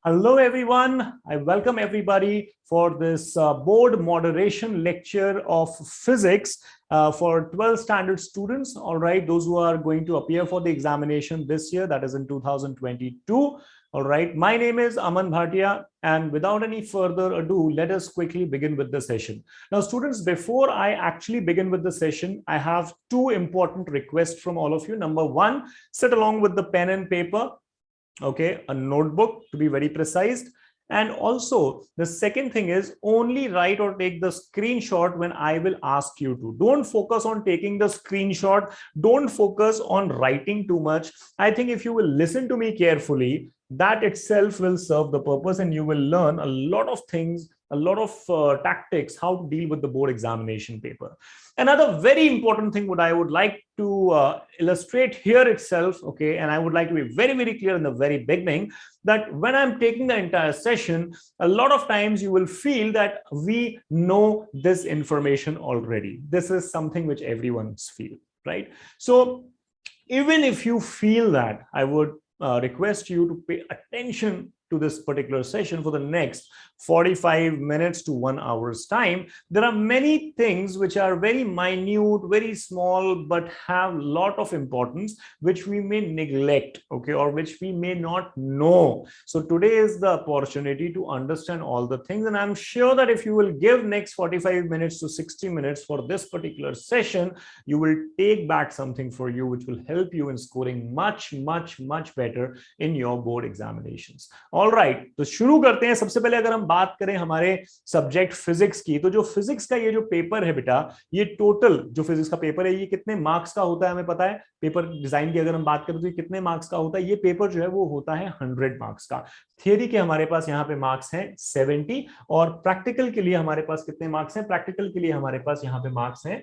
Hello everyone, I welcome everybody for this board moderation lecture of physics for 12th standard students, all right, those who are going to appear for the examination this year, that is in 2022. All right, my name is Aman Bhatia, and without any further ado, let us quickly begin with the session. Now students, before I actually begin with the session, I have two important requests from all of you. Number one, sit along with the pen and paper. Okay, a notebook to be very precise. And also the second thing is only write or take the screenshot when I will ask you to. Don't focus on taking the screenshot. Don't focus on writing too much. I think if you will listen to me carefully, that itself will serve the purpose and you will learn a lot of things, a lot of tactics, how to deal with the board examination paper. Another very important thing what I would like to illustrate here itself, okay, and I would like to be very, very clear in the very beginning that when I'm taking the entire session, a lot of times you will feel that we know this information already. This is something which everyone's feel, right? So even if you feel that, I would request you to pay attention to this particular session for the next 45 minutes to 1 hour's time. There are many things which are very minute, very small, but have a lot of importance, which we may neglect, okay, or which we may not know. So today is the opportunity to understand all the things. And I'm sure that if you will give next 45 minutes to 60 minutes for this particular session, you will take back something for you, which will help you in scoring much, much, much better in your board examinations. All right, तो शुरू करते हैं। सबसे पहले अगर हम बात करें हमारे सब्जेक्ट फिजिक्स की, तो जो फिजिक्स का ये जो पेपर है बेटा, ये टोटल जो फिजिक्स का पेपर है ये कितने मार्क्स का होता है हमें पता है। पेपर डिजाइन की अगर हम बात करें तो ये कितने मार्क्स का होता है। ये पेपर जो है वो होता है 100 मार्क्स का। थियरी के हमारे पास यहाँ पे मार्क्स हैं 70 और प्रैक्टिकल के लिए हमारे पास कितने मार्क्स हैं। प्रैक्टिकल के लिए हमारे पास यहाँ पे मार्क्स हैं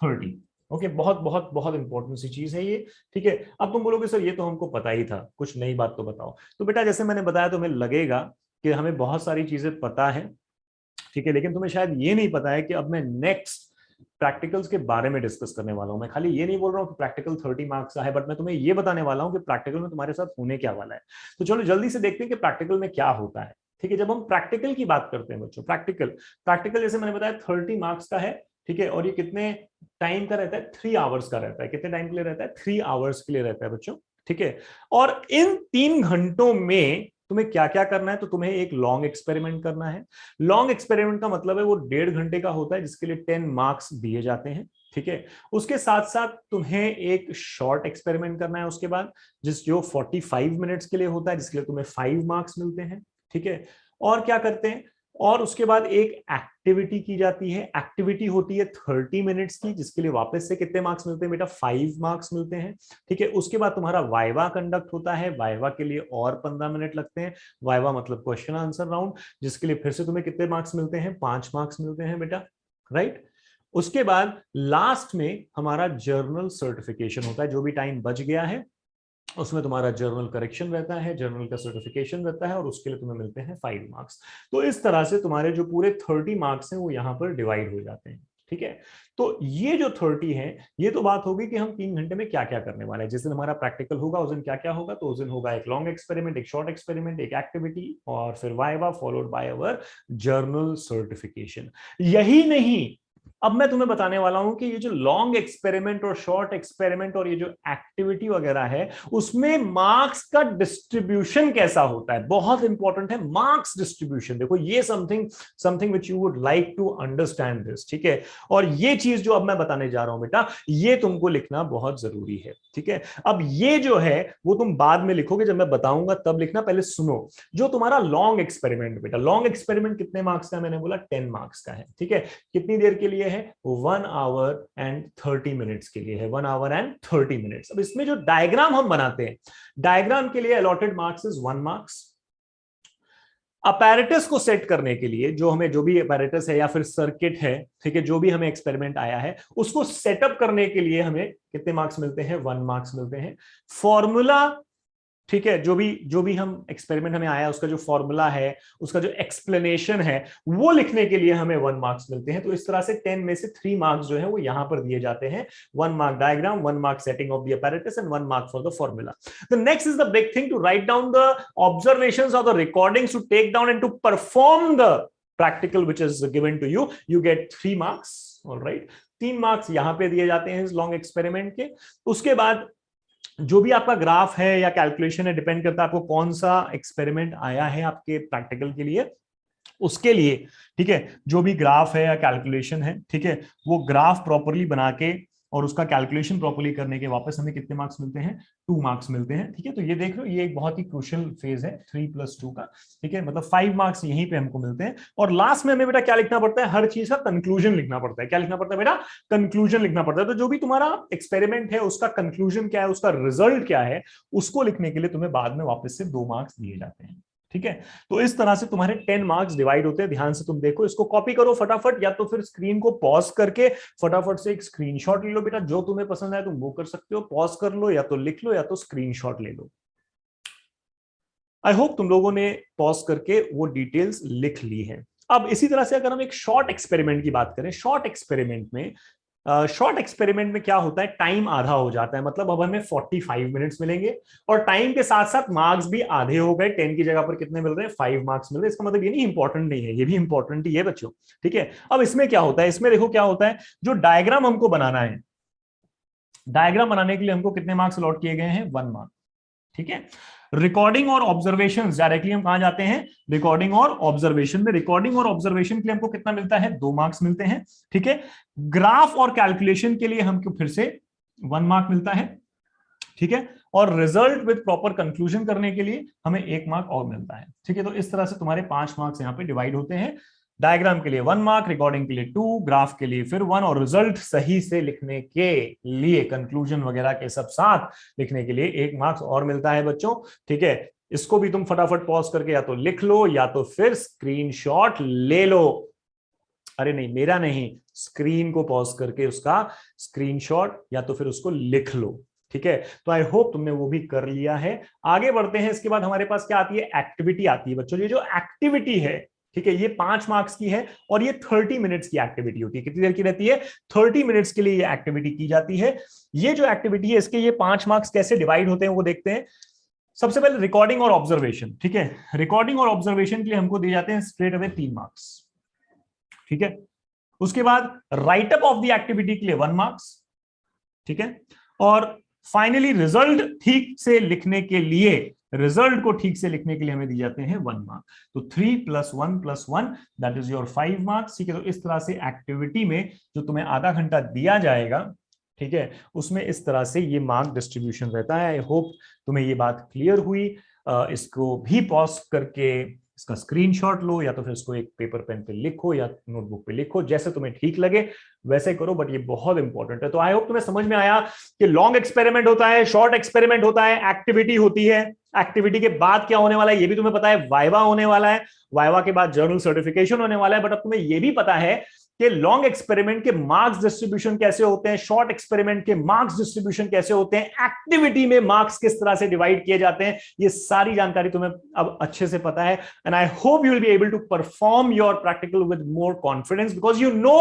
30। ओके, बहुत बहुत बहुत इंपॉर्टेंट सी चीज है ये, ठीक है। अब तुम बोलोगे सर ये तो हमको पता ही था, कुछ नई बात तो बताओ। तो बेटा जैसे मैंने बताया, तुम्हें लगेगा कि हमें बहुत सारी चीजें पता है, ठीक है, लेकिन तुम्हें शायद ये नहीं पता है कि अब मैं नेक्स्ट प्रैक्टिकल्स के बारे में डिस्कस करने वाला हूं। मैं खाली ये नहीं बोल रहा हूं कि प्रैक्टिकल 30 मार्क्स का है, बट मैं तुम्हें ये बताने वाला हूं कि प्रैक्टिकल में तुम्हारे साथ होने क्या वाला है। तो चलो जल्दी से देखते हैं कि प्रैक्टिकल में क्या होता है, ठीक है। जब हम प्रैक्टिकल की बात करते हैं बच्चों, प्रैक्टिकल जैसे मैंने बताया 30 मार्क्स का है, ठीक है, और ये कितने टाइम का रहता है, 3 आवर्स का रहता है। कितने टाइम के लिए रहता है, 3 आवर्स के लिए रहता है बच्चों, ठीक है। और इन 3 घंटों में तुम्हें क्या क्या करना है, तो तुम्हें एक लॉन्ग एक्सपेरिमेंट करना है। लॉन्ग एक्सपेरिमेंट का मतलब है वो 1.5 घंटे का होता है, जिसके लिए 10 मार्क्स दिए जाते हैं, ठीक है। उसके साथ साथ तुम्हें एक शॉर्ट एक्सपेरिमेंट करना है उसके बाद, जो 45 मिनट्स के लिए होता है, जिसके लिए तुम्हें 5 मार्क्स मिलते हैं, ठीक है। और क्या करते हैं, और उसके बाद एक एक्टिविटी की जाती है। एक्टिविटी होती है 30 मिनट्स की, जिसके लिए वापस से कितने मार्क्स मिलते हैं बेटा, 5 मार्क्स मिलते हैं, ठीक है। उसके बाद तुम्हारा वाइवा कंडक्ट होता है। वाइवा के लिए और 15 मिनट लगते हैं। वाइवा मतलब क्वेश्चन आंसर राउंड, जिसके लिए फिर से तुम्हें कितने मार्क्स मिलते हैं, 5 मार्क्स मिलते हैं बेटा, राइट। उसके बाद लास्ट में हमारा जर्नल सर्टिफिकेशन होता है। जो भी टाइम बच गया है उसमें तुम्हारा जर्नल करेक्शन रहता है, जर्नल का सर्टिफिकेशन रहता है, और उसके लिए तुम्हें मिलते हैं 5 मार्क्स। तो इस तरह से तुम्हारे जो पूरे 30 मार्क्स हैं वो यहाँ पर डिवाइड हो जाते हैं, ठीक है। तो ये जो 30 है, ये तो बात होगी कि हम 3 घंटे में क्या क्या करने वाले हैं। जिस दिन हमारा प्रैक्टिकल होगा उस दिन क्या क्या होगा, तो उस दिन होगा एक लॉन्ग एक्सपेरिमेंट, एक शॉर्ट एक्सपेरिमेंट, एक एक्टिविटी, और फिर viva followed by our journal certification. यही नहीं, अब मैं तुम्हें बताने वाला हूं कि ये जो लॉन्ग एक्सपेरिमेंट और शॉर्ट एक्सपेरिमेंट और ये जो एक्टिविटी वगैरह है, उसमें मार्क्स का डिस्ट्रीब्यूशन कैसा होता है। बहुत इंपॉर्टेंट है मार्क्स डिस्ट्रीब्यूशन। देखो ये something which you would like to understand this, ठीक है। और ये चीज जो अब मैं बताने जा रहा हूं बेटा, ये तुमको लिखना बहुत जरूरी है, ठीक है। अब ये जो है वो तुम बाद में लिखोगे, जब मैं बताऊंगा तब लिखना। पहले सुनो, जो तुम्हारा लॉन्ग एक्सपेरिमेंट बेटा, लॉन्ग एक्सपेरिमेंट कितने मार्क्स का, मैंने बोला 10 मार्क्स का है, ठीक है। कितनी देर के लिए है, 1 आवर एंड 30 मिनट्स के लिए है, 1 आवर एंड 30 मिनट्स। अब इसमें जो डायग्राम हम बनाते हैं, डायग्राम के लिए allotted marks is 1 marks. Apparatus को सेट करने के लिए, जो भी अपैरेटस है या फिर सर्किट है, ठीक है, जो भी हमें एक्सपेरिमेंट आया है उसको सेटअप करने के लिए हमें कितने मार्क्स मिलते हैं, 1 मार्क्स मिलते हैं। फॉर्मूला ठीक है, जो भी हम एक्सपेरिमेंट हमें आया उसका जो फॉर्मूला है, उसका जो एक्सप्लेनेशन है, वो लिखने के लिए हमें 1 मार्क्स मिलते हैं। तो इस तरह से 10 में से 3 मार्क्स जो है वो यहां पर दिए जाते हैं। 1 mark diagram, 1 mark setting of the apparatus and 1 mark for the formula. The next is the big thing, to write down the observations और the recordings, to take down and to perform the practical which is given to you. You get 3 marks. Alright, 3 marks यहां पे दिए जाते हैं इस long experiment के। उसके बाद जो भी आपका ग्राफ है या कैलकुलेशन है, डिपेंड करता है आपको कौन सा एक्सपेरिमेंट आया है आपके प्रैक्टिकल के लिए, उसके लिए ठीक है, जो भी ग्राफ है या कैलकुलेशन है, ठीक है, वो ग्राफ प्रॉपरली बना के और उसका कैलकुलेशन प्रॉपरली करने के वापस हमें कितने मार्क्स मिलते हैं? 2 मार्क्स मिलते हैं। ठीक है, तो ये देख लो, ये एक बहुत ही क्रूशियल फेज है 3+2 का। ठीक है, मतलब 5 मार्क्स यहीं पे हमको मिलते हैं। और लास्ट में हमें बेटा क्या लिखना पड़ता है? हर चीज का कंक्लूजन लिखना पड़ता है। क्या लिखना पड़ता है बेटा? कंक्लूजन लिखना पड़ता है। तो जो भी तुम्हारा एक्सपेरिमेंट है उसका कंक्लूजन क्या है, उसका रिजल्ट क्या है, उसको लिखने के लिए तुम्हें बाद में वापस से 2 मार्क्स दिए जाते हैं। ठीक है, तो इस तरह से तुम्हारे 10 मार्क्स डिवाइड होते हैं। ध्यान से तुम देखो, इसको कॉपी करो फटाफट, या तो फिर स्क्रीन को पॉज करके फटाफट से एक स्क्रीनशॉट ले लो बेटा। जो तुम्हें पसंद है तुम वो कर सकते हो, पॉज कर लो या तो लिख लो या तो स्क्रीनशॉट ले लो। आई होप तुम लोगों ने पॉज करके वो डिटेल्स लिख ली है। अब इसी तरह से अगर हम एक शॉर्ट एक्सपेरिमेंट की बात करें, शॉर्ट एक्सपेरिमेंट में क्या होता है, टाइम आधा हो जाता है। मतलब अब हमें 45 मिनट्स मिलेंगे और टाइम के साथ साथ मार्क्स भी आधे हो गए। 10 की जगह पर कितने मिल रहे हैं? 5 मार्क्स मिल रहे हैं। इसका मतलब ये नहीं इंपॉर्टेंट नहीं है, ये भी इंपॉर्टेंट ही है बच्चों। ठीक है, अब इसमें क्या होता है, इसमें देखो क्या होता है, जो डायग्राम हमको बनाना है, डायग्राम बनाने के लिए हमको कितने मार्क्स अलॉट किए गए हैं? 1 मार्क। ठीक है, रिकॉर्डिंग और ऑब्जर्वेशन, डायरेक्टली हम कहां जाते हैं? रिकॉर्डिंग और ऑब्जर्वेशन में। रिकॉर्डिंग और ऑब्जर्वेशन के लिए हमको कितना मिलता है? 2 मार्क्स मिलते हैं। ठीक है, ग्राफ और कैलकुलेशन के लिए हमको फिर से 1 मार्क मिलता है। ठीक है, और रिजल्ट विद प्रॉपर कंक्लूजन करने के लिए हमें 1 मार्क और मिलता है। ठीक है, तो इस तरह से तुम्हारे 5 मार्क्स यहां पे डिवाइड होते हैं। डायग्राम के लिए 1 मार्क, रिकॉर्डिंग के लिए 2, ग्राफ के लिए फिर 1, और रिजल्ट सही से लिखने के लिए, कंक्लूजन वगैरह के सब साथ लिखने के लिए 1 मार्क्स और मिलता है बच्चों। ठीक है, इसको भी तुम फटाफट पॉज करके या तो लिख लो या तो फिर स्क्रीनशॉट ले लो। अरे नहीं, मेरा नहीं, स्क्रीन को पॉज करके उसका स्क्रीनशॉट या तो फिर उसको लिख लो। ठीक है, तो आई होप तुमने वो भी कर लिया है। आगे बढ़ते हैं। इसके बाद हमारे पास क्या आती है? एक्टिविटी आती है बच्चों। ये जो एक्टिविटी है, ठीक है, ये 5 मार्क्स की है और ये 30 मिनट्स की एक्टिविटी होती है। कितनी देर की रहती है? 30 मिनट्स के लिए ये एक्टिविटी की जाती है। ये जो एक्टिविटी है, इसके ये 5 मार्क्स कैसे डिवाइड होते हैं वो देखते हैं। सबसे पहले रिकॉर्डिंग और ऑब्जर्वेशन। ठीक है, रिकॉर्डिंग और ऑब्जर्वेशन के लिए हमको दिए जाते हैं स्ट्रेट अवे 3 मार्क्स। ठीक है, उसके बाद राइटअप ऑफ द एक्टिविटी के लिए 1 मार्क्स। ठीक है, और फाइनली रिजल्ट ठीक से लिखने के लिए, रिजल्ट को ठीक से लिखने के लिए हमें दिए जाते हैं 1 मार्क। तो 3 + 1 + 1 दैट इज योर 5 मार्क्स। ठीक है, तो इस तरह से एक्टिविटी में जो तुम्हें आधा घंटा दिया जाएगा, ठीक है, उसमें इस तरह से ये मार्क डिस्ट्रीब्यूशन रहता है। आई होप तुम्हें ये बात क्लियर हुई। इसको भी पॉज करके इसका स्क्रीनशॉट लो या तो फिर इसको एक पेपर पेन पे लिखो या नोटबुक पे लिखो, जैसे तुम्हें ठीक लगे वैसे करो, बट ये बहुत इंपॉर्टेंट है। तो आई होप तुम्हें समझ में आया कि लॉन्ग एक्सपेरिमेंट होता है, शॉर्ट एक्सपेरिमेंट होता है, एक्टिविटी होती है। एक्टिविटी के बाद क्या होने वाला है ये भी तुम्हें पता है, वाइवा होने वाला है। वाइवा के बाद जर्नल सर्टिफिकेशन होने वाला है। बट अब तुम्हें ये भी पता है कि लॉन्ग एक्सपेरिमेंट के मार्क्स डिस्ट्रीब्यूशन कैसे होते हैं, शॉर्ट एक्सपेरिमेंट के मार्क्स डिस्ट्रीब्यूशन कैसे होते हैं, एक्टिविटी में मार्क्स किस तरह से डिवाइड किए जाते हैं। ये सारी जानकारी तुम्हें अब अच्छे से पता है। And I hope you will be able to perform your practical with more confidence, because you know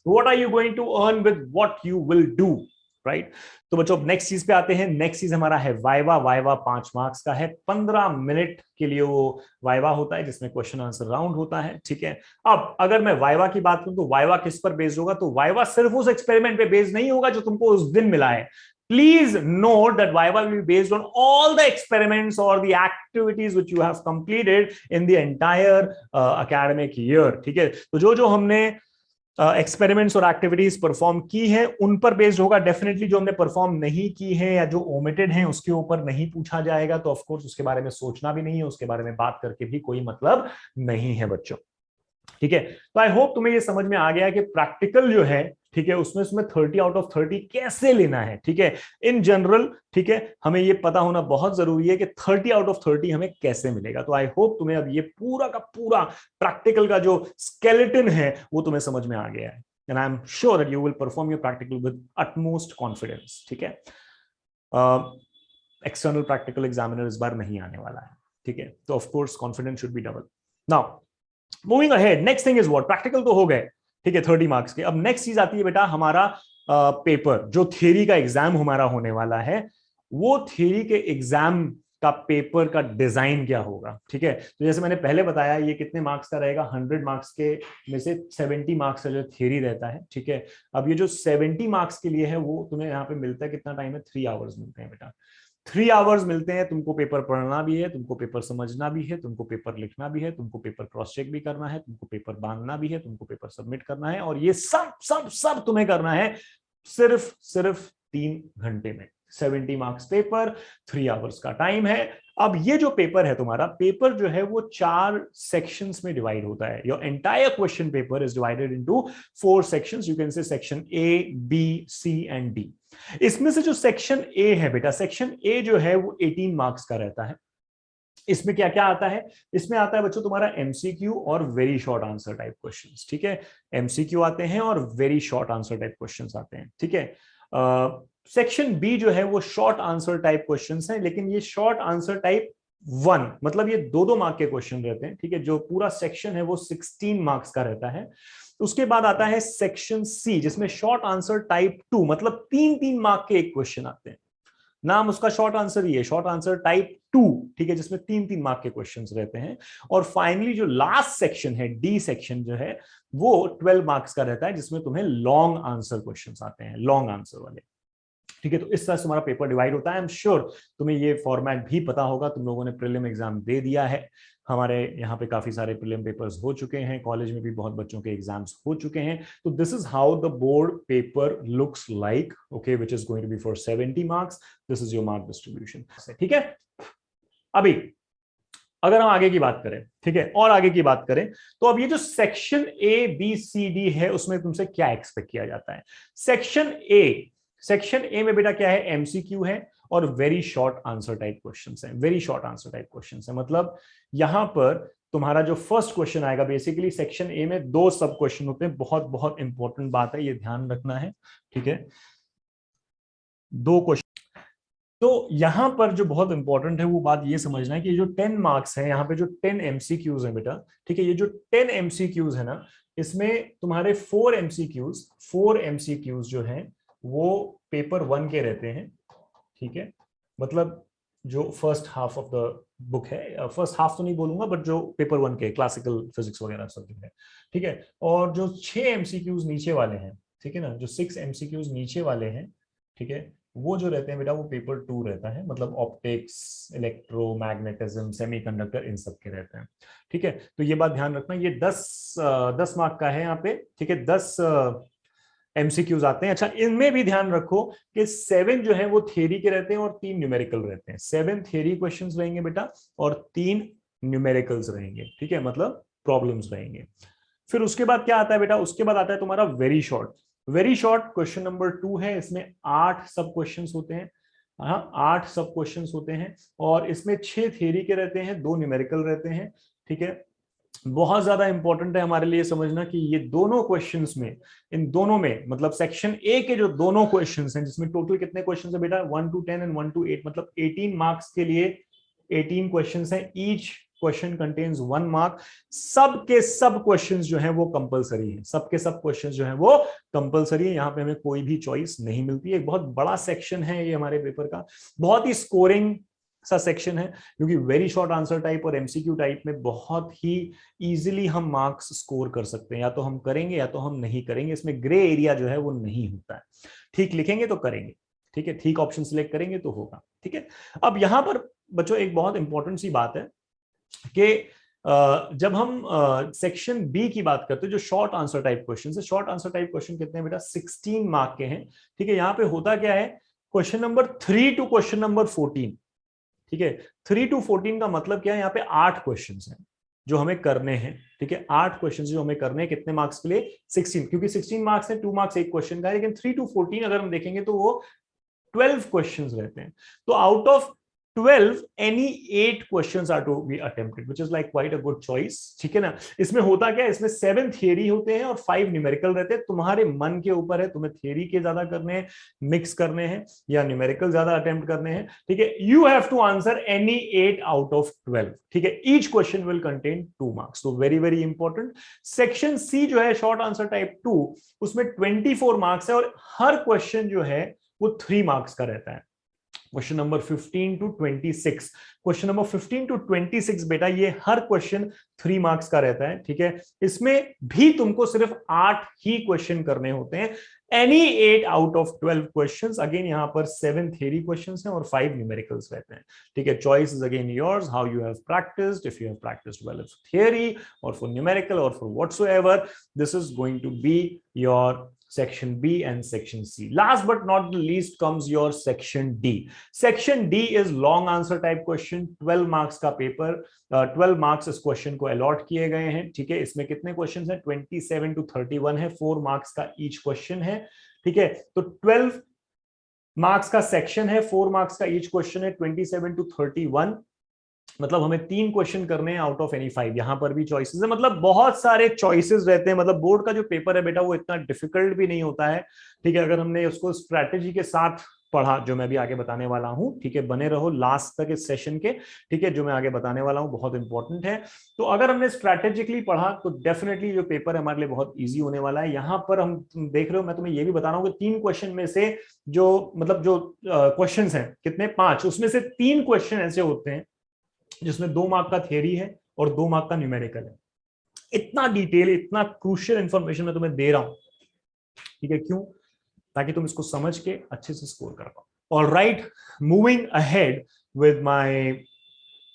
what are you going to earn with what you will do, right. तो बच्चों नेक्स्ट चीज पे आते हैं। नेक्स्ट चीज हमारा है viva. Viva 5 marks का है, 15 मिनट के लिए वो वाइवा होता है जिसमें क्वेश्चन आंसर राउंड होता है। ठीक है, अब अगर मैं वाइवा की बात करूं तो वाइवा किस पर बेस्ड होगा? तो वाइवा सिर्फ उस एक्सपेरिमेंट पे बेस्ड नहीं होगा जो तुमको उस दिन मिला है। Please note that Viva will be based on all the experiments or the activities which you have completed in the entire academic year. ठीक है, तो जो हमने एक्सपेरिमेंट्स और एक्टिविटीज परफॉर्म की है उन पर बेस्ड होगा। डेफिनेटली जो हमने परफॉर्म नहीं की है या जो ओमिटेड है उसके ऊपर नहीं पूछा जाएगा। तो ऑफ कोर्स उसके बारे में सोचना भी नहीं है, उसके बारे में बात करके भी कोई मतलब नहीं है बच्चों। ठीक है, तो आई होप तुम्हें ये समझ में आ गया कि प्रैक्टिकल जो है, ठीक है, उसमें 30 आउट ऑफ 30 कैसे लेना है। ठीक है, इन जनरल, ठीक है, हमें ये पता होना बहुत जरूरी है कि 30 आउट ऑफ 30 हमें कैसे मिलेगा। तो आई होप तुम्हें अब ये पूरा का पूरा प्रैक्टिकल का जो स्केलेटन है वो तुम्हें समझ में आ गया है। And I am sure that you will perform your practical with utmost confidence. ठीक है, एक्सटर्नल प्रैक्टिकल एग्जामिनर इस बार नहीं आने वाला है, ठीक है। तो of course confidence should be double. Now moving ahead, next thing is what, practical तो हो गए, ठीक है, 30 मार्क्स के। अब नेक्स्ट चीज आती है बेटा हमारा पेपर, जो थ्योरी का एग्जाम हमारा होने वाला है, वो थ्योरी के एग्जाम का पेपर का डिजाइन क्या होगा, ठीक है। तो जैसे मैंने पहले बताया, ये कितने मार्क्स का रहेगा, 100 मार्क्स के में से 70 मार्क्स का जो थ्योरी रहता है, ठीक है। अब ये जो 70 मार्क्स के लिए है, वो तुम्हें यहाँ पे मिलता है, कितना टाइम है, 3 आवर्स मिलते हैं बेटा। 3 आवर्स मिलते हैं, तुमको पेपर पढ़ना भी है, तुमको पेपर समझना भी है, तुमको पेपर लिखना भी है, तुमको पेपर क्रॉस चेक भी करना है, तुमको पेपर बांधना भी है, तुमको पेपर सबमिट करना है, और ये सब सब सब तुम्हें करना है सिर्फ 3 घंटे में। 70 मार्क्स पेपर, 3 आवर्स का टाइम है। अब ये जो पेपर है तुम्हारा, पेपर जो है वो 4 सेक्शंस में डिवाइड होता है। Your entire question paper is divided into 4 sections, you can say section A, B, C and D. इसमें से जो सेक्शन ए है बेटा, सेक्शन ए जो है वो 18 मार्क्स का रहता है। इसमें क्या क्या आता है, इसमें आता है बच्चों तुम्हारा एमसीक्यू और very short answer type questions, ठीक है। एमसीक्यू आते हैं और very short answer type questions आते हैं, ठीक है। सेक्शन बी जो है वो शॉर्ट आंसर टाइप क्वेश्चंस हैं, लेकिन ये शॉर्ट आंसर टाइप 1, मतलब ये 2-2 मार्क के क्वेश्चन रहते हैं, ठीक है। जो पूरा सेक्शन है वो 16 मार्क्स का रहता है। उसके बाद आता है सेक्शन सी, जिसमें शॉर्ट आंसर टाइप 2, मतलब 3-3 मार्क के एक क्वेश्चन आते हैं। नाम उसका शॉर्ट आंसर ही है, शॉर्ट आंसर टाइप 2, ठीक है, जिसमें 3-3 मार्क के क्वेश्चंस रहते हैं। और फाइनली जो लास्ट सेक्शन है, डी सेक्शन जो है, वो 12 मार्क्स का रहता है, जिसमें तुम्हें लॉन्ग आंसर क्वेश्चंस आते हैं, लॉन्ग आंसर वाले, ठीक है। तो इस तरह से तुम्हारा पेपर डिवाइड होता है। आई एम श्योर तुम्हें ये फॉर्मेट भी पता होगा, तुम लोगों ने प्रीलिम एग्जाम दे दिया है। हमारे यहाँ पे काफी सारे प्रीलिम पेपर्स हो चुके हैं, कॉलेज में भी बहुत बच्चों के एग्जाम्स हो चुके हैं। तो this is how the board paper looks like, okay, which is going to be for 70 marks. This is your mark distribution, ठीक है। अभी अगर हम आगे की बात करें, ठीक है, और आगे की बात करें, तो अब ये जो section A, B, C, D है, उसमें तुमसे क्या एक्सपेक्ट किया जाता है। सेक्शन ए में बेटा क्या है, एमसीक्यू है और very short answer type questions हैं, very short answer type questions हैं। मतलब यहां पर तुम्हारा जो फर्स्ट क्वेश्चन आएगा, बेसिकली सेक्शन ए में 2 सब क्वेश्चन होते हैं। बहुत बहुत इंपॉर्टेंट बात है, ये ध्यान रखना है, ठीक है। 2 क्वेश्चन, तो यहां पर जो बहुत इंपॉर्टेंट है वो बात ये समझना है कि जो 10 मार्क्स है, यहाँ पे जो 10 एमसीक्यूज है बेटा, ठीक है, ये जो 10 एमसीक्यूज है ना, इसमें तुम्हारे 4 एमसीक्यूज जो हैं वो पेपर 1 के रहते हैं, ठीक है। मतलब जो first half of the book है, फर्स्ट हाफ तो नहीं बोलूंगा, बट जो पेपर 1 के क्लासिकल फिजिक्स वगैरह सब्जेक्ट है, ठीक है। और जो 6 एमसीक्यूज नीचे वाले हैं, ठीक है ना, जो 6 एमसीक्यूज नीचे वाले हैं, ठीक है, वो जो रहते हैं बेटा वो पेपर 2 रहता है। मतलब ऑप्टिक्स, इलेक्ट्रोमैग्नेटिज्म, सेमीकंडक्टर, इन सब के रहते हैं, ठीक है। तो ये बात ध्यान रखना, ये 10 मार्क का है यहाँ पे, ठीक है, 10 एमसीक्यूज आते हैं। अच्छा, इनमें भी ध्यान रखो कि 7 जो है वो थियरी के रहते हैं और 3 न्यूमेरिकल रहते हैं। 7 थियरी क्वेश्चंस रहेंगे बेटा और 3 न्यूमेरिकल्स रहेंगे, ठीक है, मतलब प्रॉब्लम्स रहेंगे। फिर उसके बाद क्या आता है बेटा, उसके बाद आता है तुम्हारा very short. Very short question number 2 है, इसमें 8 सब क्वेश्चंस होते हैं, हाँ 8 सब क्वेश्चंस होते हैं, और इसमें 6 थियरी के रहते हैं, 2 न्यूमेरिकल रहते हैं, ठीक है। बहुत ज्यादा इंपॉर्टेंट है हमारे लिए समझना कि ये दोनों क्वेश्चंस में, इन दोनों में, मतलब सेक्शन ए के जो दोनों क्वेश्चंस हैं, जिसमें टोटल कितने क्वेश्चंस है बेटा, 1 to 10 एंड 1 to 8, मतलब 18 मार्क्स के लिए 18 क्वेश्चंस हैं। Each question contains 1 mark. सब के सब क्वेश्चंस जो हैं वो कंपलसरी हैं, सबके सब क्वेश्चंस जो हैं वो कंपलसरी है। यहाँ पे हमें कोई भी चॉइस नहीं मिलती है। एक बहुत बड़ा सेक्शन है ये हमारे पेपर का, बहुत ही स्कोरिंग सा सेक्शन है, क्योंकि वेरी शॉर्ट आंसर टाइप और एमसीक्यू टाइप में बहुत ही इजीली हम मार्क्स स्कोर कर सकते हैं। या तो हम करेंगे या तो हम नहीं करेंगे, इसमें ग्रे एरिया जो है वो नहीं होता है। ठीक लिखेंगे तो करेंगे, ठीक है, ठीक ऑप्शन सिलेक्ट करेंगे तो होगा, ठीक है। अब यहां पर बच्चों एक बहुत इंपॉर्टेंट सी बात है कि जब हम सेक्शन बी की बात करते हैं, जो शॉर्ट आंसर टाइप क्वेश्चन है, शॉर्ट आंसर टाइप क्वेश्चन कितने हैं बेटा, 16 मार्क के हैं, ठीक है। यहाँ पे होता क्या है, question number 3 to question number 14, ठीक है। 3 to 14 का मतलब क्या है, यहाँ पे 8 क्वेश्चंस हैं जो हमें करने हैं, ठीक है। 8 क्वेश्चंस जो हमें करने हैं, कितने मार्क्स के लिए, 16, क्योंकि 16 मार्क्स है, 2 मार्क्स एक क्वेश्चन का है। लेकिन 3 to 14 अगर हम देखेंगे तो वो 12 क्वेश्चंस रहते हैं। तो out of 12 any 8 questions are to be attempted, which is like quite a good choice, ठीक है ना। इसमें होता क्या है, इसमें 7 थियरी होते हैं और 5 न्यूमेरिकल रहते हैं। तुम्हारे मन के ऊपर है, तुम्हें थियरी के ज्यादा करने हैं, मिक्स करने हैं, या न्यूमेरिकल ज्यादा अटेम्प्ट करने हैं, ठीक है। You have to answer any 8 out of 12, ठीक है। Each question will contain 2 marks, तो very very important. Section C जो है शॉर्ट आंसर टाइप 2, उसमें 24 मार्क्स है और हर क्वेश्चन जो है वो 3 मार्क्स का रहता है। Question number 15 to 26, question number 15 to 26 बेटा ये हर क्वेश्चन 3 मार्क्स का रहता है, ठीक है। इसमें भी तुमको सिर्फ 8 ही क्वेश्चन करने होते हैं, any 8 out of 12 questions. Again यहाँ पर 7 थियरी क्वेश्चंस हैं और 5 न्यूमेरिकल्स रहते हैं, ठीक है। Choice is again yours, how you have practised, if you have practised well for theory और फॉर न्यूमेरिकल और for whatsoever, this is going to be your section B and section C. Last but not the least comes your section D. Section D is long answer type question, 12 marks का paper, 12 marks इस question को allot किए गए हैं, ठीक है। इसमें कितने क्वेश्चन हैं, 27 to 31 है, 4 मार्क्स का ईच क्वेश्चन है, ठीक है। तो 12 मार्क्स का सेक्शन है, 4 मार्क्स का ईच क्वेश्चन है, 27 to 31, मतलब हमें 3 क्वेश्चन करने हैं आउट ऑफ एनी 5। यहां पर भी चॉइसेस है, मतलब बहुत सारे चॉइसेस रहते हैं। मतलब बोर्ड का जो पेपर है बेटा वो इतना डिफिकल्ट भी नहीं होता है, ठीक है, अगर हमने उसको स्ट्रैटेजी के साथ पढ़ा, जो मैं भी आगे बताने वाला हूं, ठीक है। बने रहो लास्ट तक इस सेशन के, ठीक है, जो मैं आगे बताने वाला हूं बहुत इंपॉर्टेंट है। तो अगर हमने स्ट्रैटेजिकली पढ़ा तो डेफिनेटली जो पेपर है हमारे लिए बहुत ईजी होने वाला है। यहाँ पर हम देख रहे हो, मैं तुम्हें ये भी बता रहा हूँ कि 3 क्वेश्चन में से जो मतलब जो क्वेश्चन है कितने, 5, उसमें से 3 क्वेश्चन ऐसे होते हैं जिसमें 2 मार्क का थियरी है और 2 मार्क का न्यूमेरिकल है। इतना डिटेल, इतना क्रूशियल इंफॉर्मेशन मैं तुम्हें दे रहा हूं, ठीक है, क्यों, ताकि तुम इसको समझ के अच्छे से स्कोर कर पाओ। Alright, moving ahead with my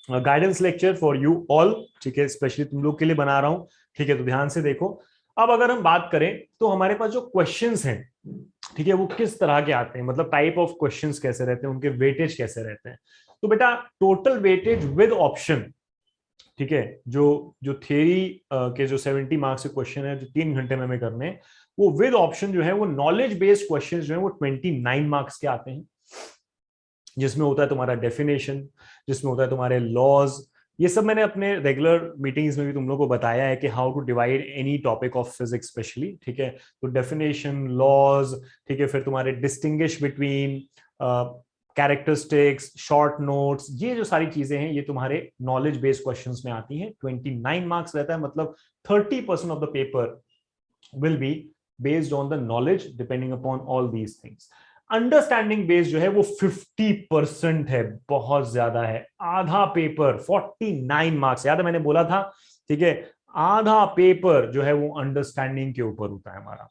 guidance lecture for you all, ठीक है, स्पेशली तुम लोग के लिए बना रहा हूं, ठीक है। तो ध्यान से देखो, अब अगर हम बात करें तो हमारे पास जो क्वेश्चंस हैं, ठीक है, वो किस तरह के आते हैं, मतलब टाइप ऑफ क्वेश्चंस कैसे रहते हैं, उनके वेटेज कैसे रहते हैं। तो बेटा टोटल वेटेज विद ऑप्शन, ठीक है, जो जो थियरी के जो 70 मार्क्स के क्वेश्चन है जो 3 घंटे में हमें करने हैं, वो विद ऑप्शन जो है वो नॉलेज बेस्ड क्वेश्चन जो है वो 29 मार्क्स के आते हैं, जिसमें होता है तुम्हारा डेफिनेशन, जिसमें होता है तुम्हारे लॉज। ये सब मैंने अपने रेगुलर मीटिंग्स में भी तुम लोगों को बताया है कि how to divide any topic of physics specially, ठीक है। तो डेफिनेशन, लॉज, ठीक है, फिर तुम्हारे distinguish between characteristics, short notes, ये जो सारी चीजें हैं ये तुम्हारे नॉलेज बेस्ड क्वेश्चंस में आती हैं। 29 मार्क्स रहता है, मतलब 30% of the paper will be based on the knowledge depending upon all these things. Understanding based जो है वो 50% है, बहुत ज्यादा है। आधा पेपर 49 मार्क्स, याद है मैंने बोला था, ठीक है, आधा पेपर जो है वो अंडरस्टैंडिंग के ऊपर होता है हमारा।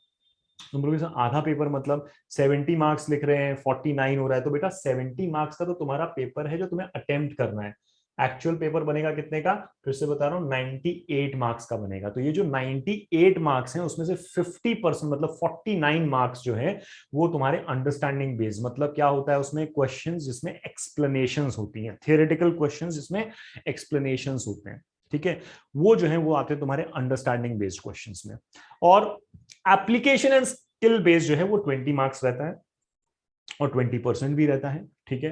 तुम लोग आधा पेपर मतलब 70 मार्क्स लिख रहे हैं, 49 हो रहा है, तो बेटा 70 मार्क्स का तो तुम्हारा पेपर है जो तुम्हें अटेम्प्ट करना है। एक्चुअल पेपर बनेगा कितने का, फिर से बता रहा हूं, 98 मार्क्स का बनेगा। तो ये जो 98 मार्क्स हैं उसमें से 50% मतलब 49 मार्क्स जो है वो तुम्हारे अंडरस्टैंडिंग बेस्ड, मतलब क्या होता है उसमें, क्वेश्चंस जिसमें एक्सप्लेनेशंस होती हैं, थियोरेटिकल क्वेश्चंस जिसमें एक्सप्लेनेशंस होते हैं, ठीक है, वो जो है वो आते हैं तुम्हारे अंडरस्टैंडिंग बेस्ड क्वेश्चंस में। और एप्लीकेशन एंड स्किल बेस्ड जो है वो 20 मार्क्स रहता है और 20% भी रहता है, ठीक है।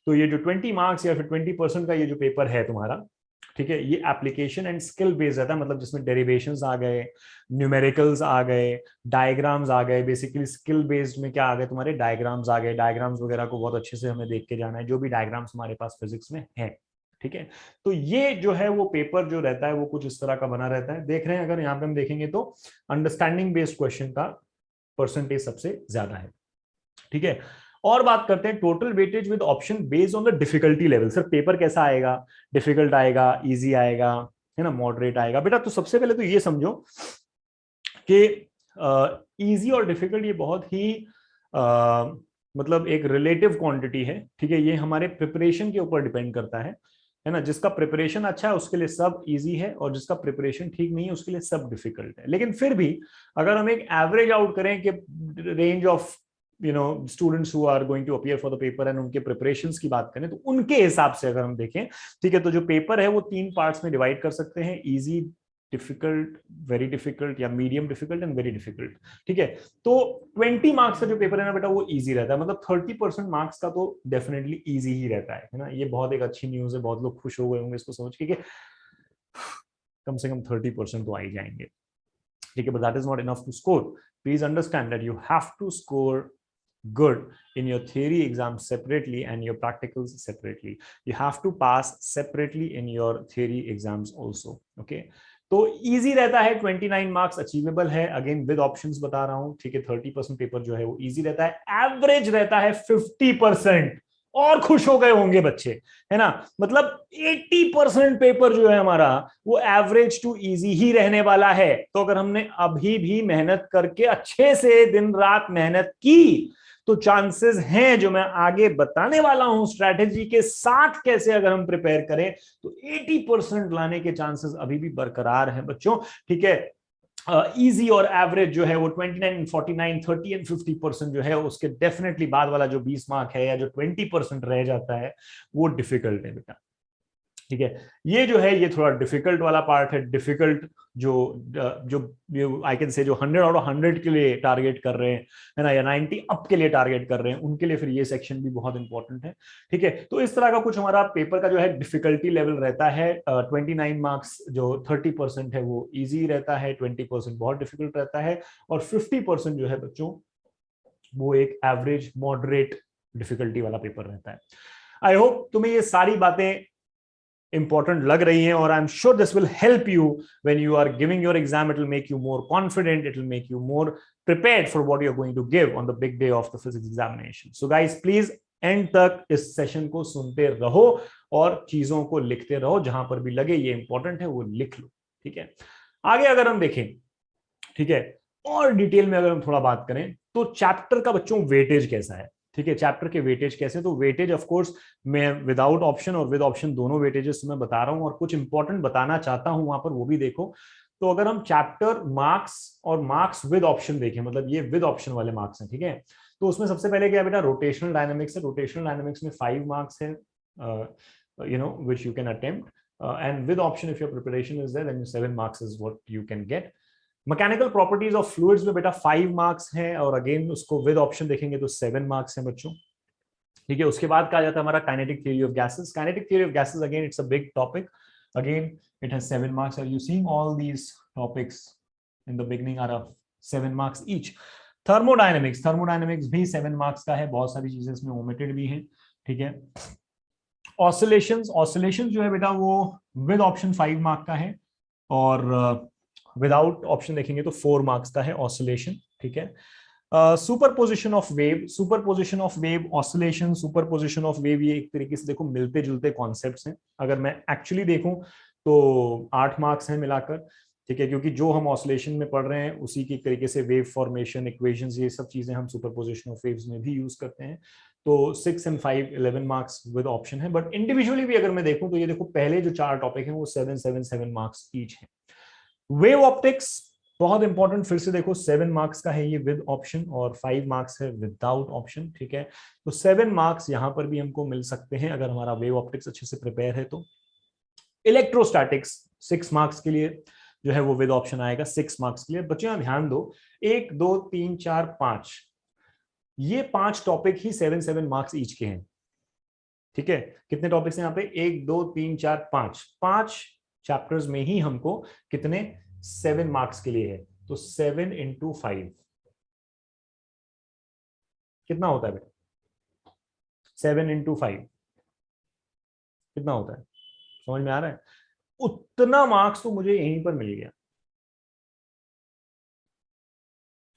तो ये जो 20 मार्क्स या फिर 20% का ये जो पेपर है तुम्हारा, ठीक है, ये एप्लीकेशन एंड स्किल बेस्ड रहता है, मतलब जिसमें डेरिवेशंस आ गए, न्यूमेरिकल्स आ गए, डायग्राम्स आ गए। बेसिकली स्किल बेस्ड में क्या आ गए, तुम्हारे डायग्राम्स आ गए। डायग्राम्स वगैरह को बहुत अच्छे से हमें देख के जाना है, जो भी डायग्राम्स हमारे पास फिजिक्स में है, ठीक है। तो ये जो है वो पेपर जो रहता है वो कुछ इस तरह का बना रहता है। देख रहे हैं, अगर यहाँ पे हम देखेंगे तो अंडरस्टैंडिंग बेस्ड क्वेश्चन का परसेंटेज सबसे ज्यादा है, ठीक है। और बात करते हैं total weightage with option based on the difficulty level. Sir paper कैसा आएगा, डिफिकल्ट आएगा, इजी आएगा, है ना, मॉडरेट आएगा। बेटा तो सबसे पहले तो ये समझो कि इजी और डिफिकल्ट ये बहुत ही मतलब एक रिलेटिव क्वांटिटी है, ठीक है। ये हमारे प्रिपरेशन के ऊपर डिपेंड करता है ना। जिसका प्रिपरेशन अच्छा है उसके लिए सब इजी है, और जिसका प्रिपरेशन ठीक नहीं है उसके लिए सब डिफिकल्ट है। लेकिन फिर भी अगर हम एक एवरेज आउट करें कि range of students who are going to appear for the paper and उनके प्रिपरेशंस की बात करें, तो उनके हिसाब से अगर हम देखें, ठीक है, तो जो पेपर है वो 3 पार्ट्स में डिवाइड कर सकते हैं, इजी, डिफिकल्ट, वेरी डिफिकल्ट या medium difficult and very difficult. ठीक है, तो 20 मार्क्स का जो पेपर है ना बेटा वो इजी रहता है, मतलब 30% मार्क्स का तो डेफिनेटली इजी ही रहता है ना। ये बहुत एक अच्छी न्यूज है, बहुत लोग खुश हो गए होंगे इसको समझ के कि कम से कम 30% तो आ ही जाएंगे। ठीक है, but that is not enough to score. Please understand that you have to score good in your theory exams separately and your practicals separately. You have to pass separately in your theory exams also. Okay, तो easy रहता है, 29 marks achievable है, again with options बता रहा हूं। ठीक है, 30% paper जो है वो इजी रहता है, एवरेज रहता है 50%। और खुश हो गए होंगे बच्चे, है ना, मतलब 80% पेपर जो है हमारा वो एवरेज टू इजी ही रहने वाला है। तो अगर हमने अभी भी मेहनत करके अच्छे से दिन रात मेहनत की तो चांसेस हैं, जो मैं आगे बताने वाला हूं स्ट्रैटेजी के साथ कैसे अगर हम प्रिपेयर करें तो 80% लाने के चांसेस अभी भी बरकरार हैं बच्चों। ठीक है, इजी और एवरेज जो है वो 29, 49, 30 एंड 50% जो है उसके डेफिनेटली बाद वाला जो 20 मार्क है या जो 20% रह जाता है वो डिफिकल्ट है बेटा। ठीक है, ये जो है ये थोड़ा डिफिकल्ट वाला पार्ट है। डिफिकल्ट जो जो आई कैन से जो 100 आउट ऑफ 100 के लिए टारगेट कर रहे हैं, है ना, या 90 अप के लिए टारगेट कर रहे हैं, उनके लिए फिर ये सेक्शन भी बहुत इंपॉर्टेंट है। ठीक है, तो इस तरह का कुछ हमारा पेपर का जो है डिफिकल्टी लेवल रहता है। 29 मार्क्स जो 30% है वो इजी रहता है, 20% बहुत डिफिकल्ट रहता है, और 50% जो है बच्चों वो एक एवरेज मॉडरेट डिफिकल्टी वाला पेपर रहता है। आई होप तुम्हें ये सारी बातें important लग रही हैं, और I am sure this will help you when you are giving your exam. It will make you more confident, it will make you more prepared for what you are going to give on the big day of the physics examination. So guys, please and तक इस session को सुनते रहो और चीजों को लिखते रहो, जहां पर भी लगे ये इंपॉर्टेंट है वो लिख लो। ठीक है, आगे अगर हम देखें, ठीक है, और डिटेल में अगर हम थोड़ा बात करें तो चैप्टर का बच्चों वेटेज कैसा है। ठीक है, चैप्टर के वेटेज कैसे, तो वेटेज ऑफ कोर्स मैं विदाउट ऑप्शन और विद ऑप्शन दोनों वेटेजेस मैं बता रहा हूं, और कुछ इंपॉर्टेंट बताना चाहता हूं वहां पर, वो भी देखो। तो अगर हम चैप्टर मार्क्स और मार्क्स विद ऑप्शन देखें, मतलब ये विद ऑप्शन वाले मार्क्स हैं, ठीक है, तो उसमें सबसे पहले क्या बेटा, रोटेशनल डायनामिक्स है। रोटेशनल डायनामिक्स में 5 मार्क्स है, you know, which you can attempt, and with option if your preparation is there then 7 marks is what you can get. Mechanical properties of fluids में बेटा 5 मार्क्स हैं, और again उसको with option देखेंगे तो 7 marks हैं बच्चों। ठीक है, उसके बाद कहा जाता है हमारा kinetic theory of gases. Kinetic theory of gases again it's a big topic, again it has 7 marks. Are you seeing all these topics in the beginning are 7 marks each. Thermodynamics, thermodynamics भी 7 marks का है, बहुत सारी चीजें इसमें omitted भी हैं। ठीक है, ऑसिलेशंस, ऑसिलेशंस जो है बेटा वो विद ऑप्शन 5 मार्क का है, और विदाउट ऑप्शन देखेंगे तो 4 मार्क्स का है ऑसिलेशन। ठीक है, superposition of wave, superposition of wave, oscillation, superposition of wave, ये एक तरीके से देखो मिलते जुलते कॉन्सेप्ट्स हैं। अगर मैं एक्चुअली देखूं तो 8 मार्क्स हैं मिलाकर। ठीक है, क्योंकि जो हम ऑसिलेशन में पढ़ रहे हैं उसी की तरीके से वेव फॉर्मेशन, इक्वेशंस, ये सब चीजें हम सुपरपोजिशन ऑफ वेव्स में भी यूज करते हैं। तो 6 and 5 11 मार्क्स विद ऑप्शन है, बट इंडिविजुअली भी अगर मैं देखूं तो ये देखो पहले जो 4 टॉपिक हैं वो 7 मार्क्स ईच है। वेव ऑप्टिक्स बहुत इंपॉर्टेंट, फिर से देखो 7 मार्क्स का है ये विद ऑप्शन, और 5 मार्क्स है विदाउट ऑप्शन। ठीक है, तो 7 मार्क्स यहां पर भी हमको मिल सकते हैं अगर हमारा वेव ऑप्टिक्स अच्छे से प्रिपेयर है तो। इलेक्ट्रोस्टैटिक्स 6 मार्क्स के लिए जो है वो विद ऑप्शन आएगा, 6 मार्क्स के लिए। बच्चों ध्यान दो, 1 2 3 4 5 ये 5 टॉपिक ही 7 मार्क्स ईच के हैं। ठीक है, कितने टॉपिक्स हैं यहाँ पे, 1 2 3 4 5, 5 चैप्टर्स में ही हमको कितने 7 मार्क्स के लिए है। तो 7 into 5 कितना होता है बेटा, 7 into 5 कितना होता है, समझ में आ रहा है? उतना मार्क्स तो मुझे यहीं पर मिल गया।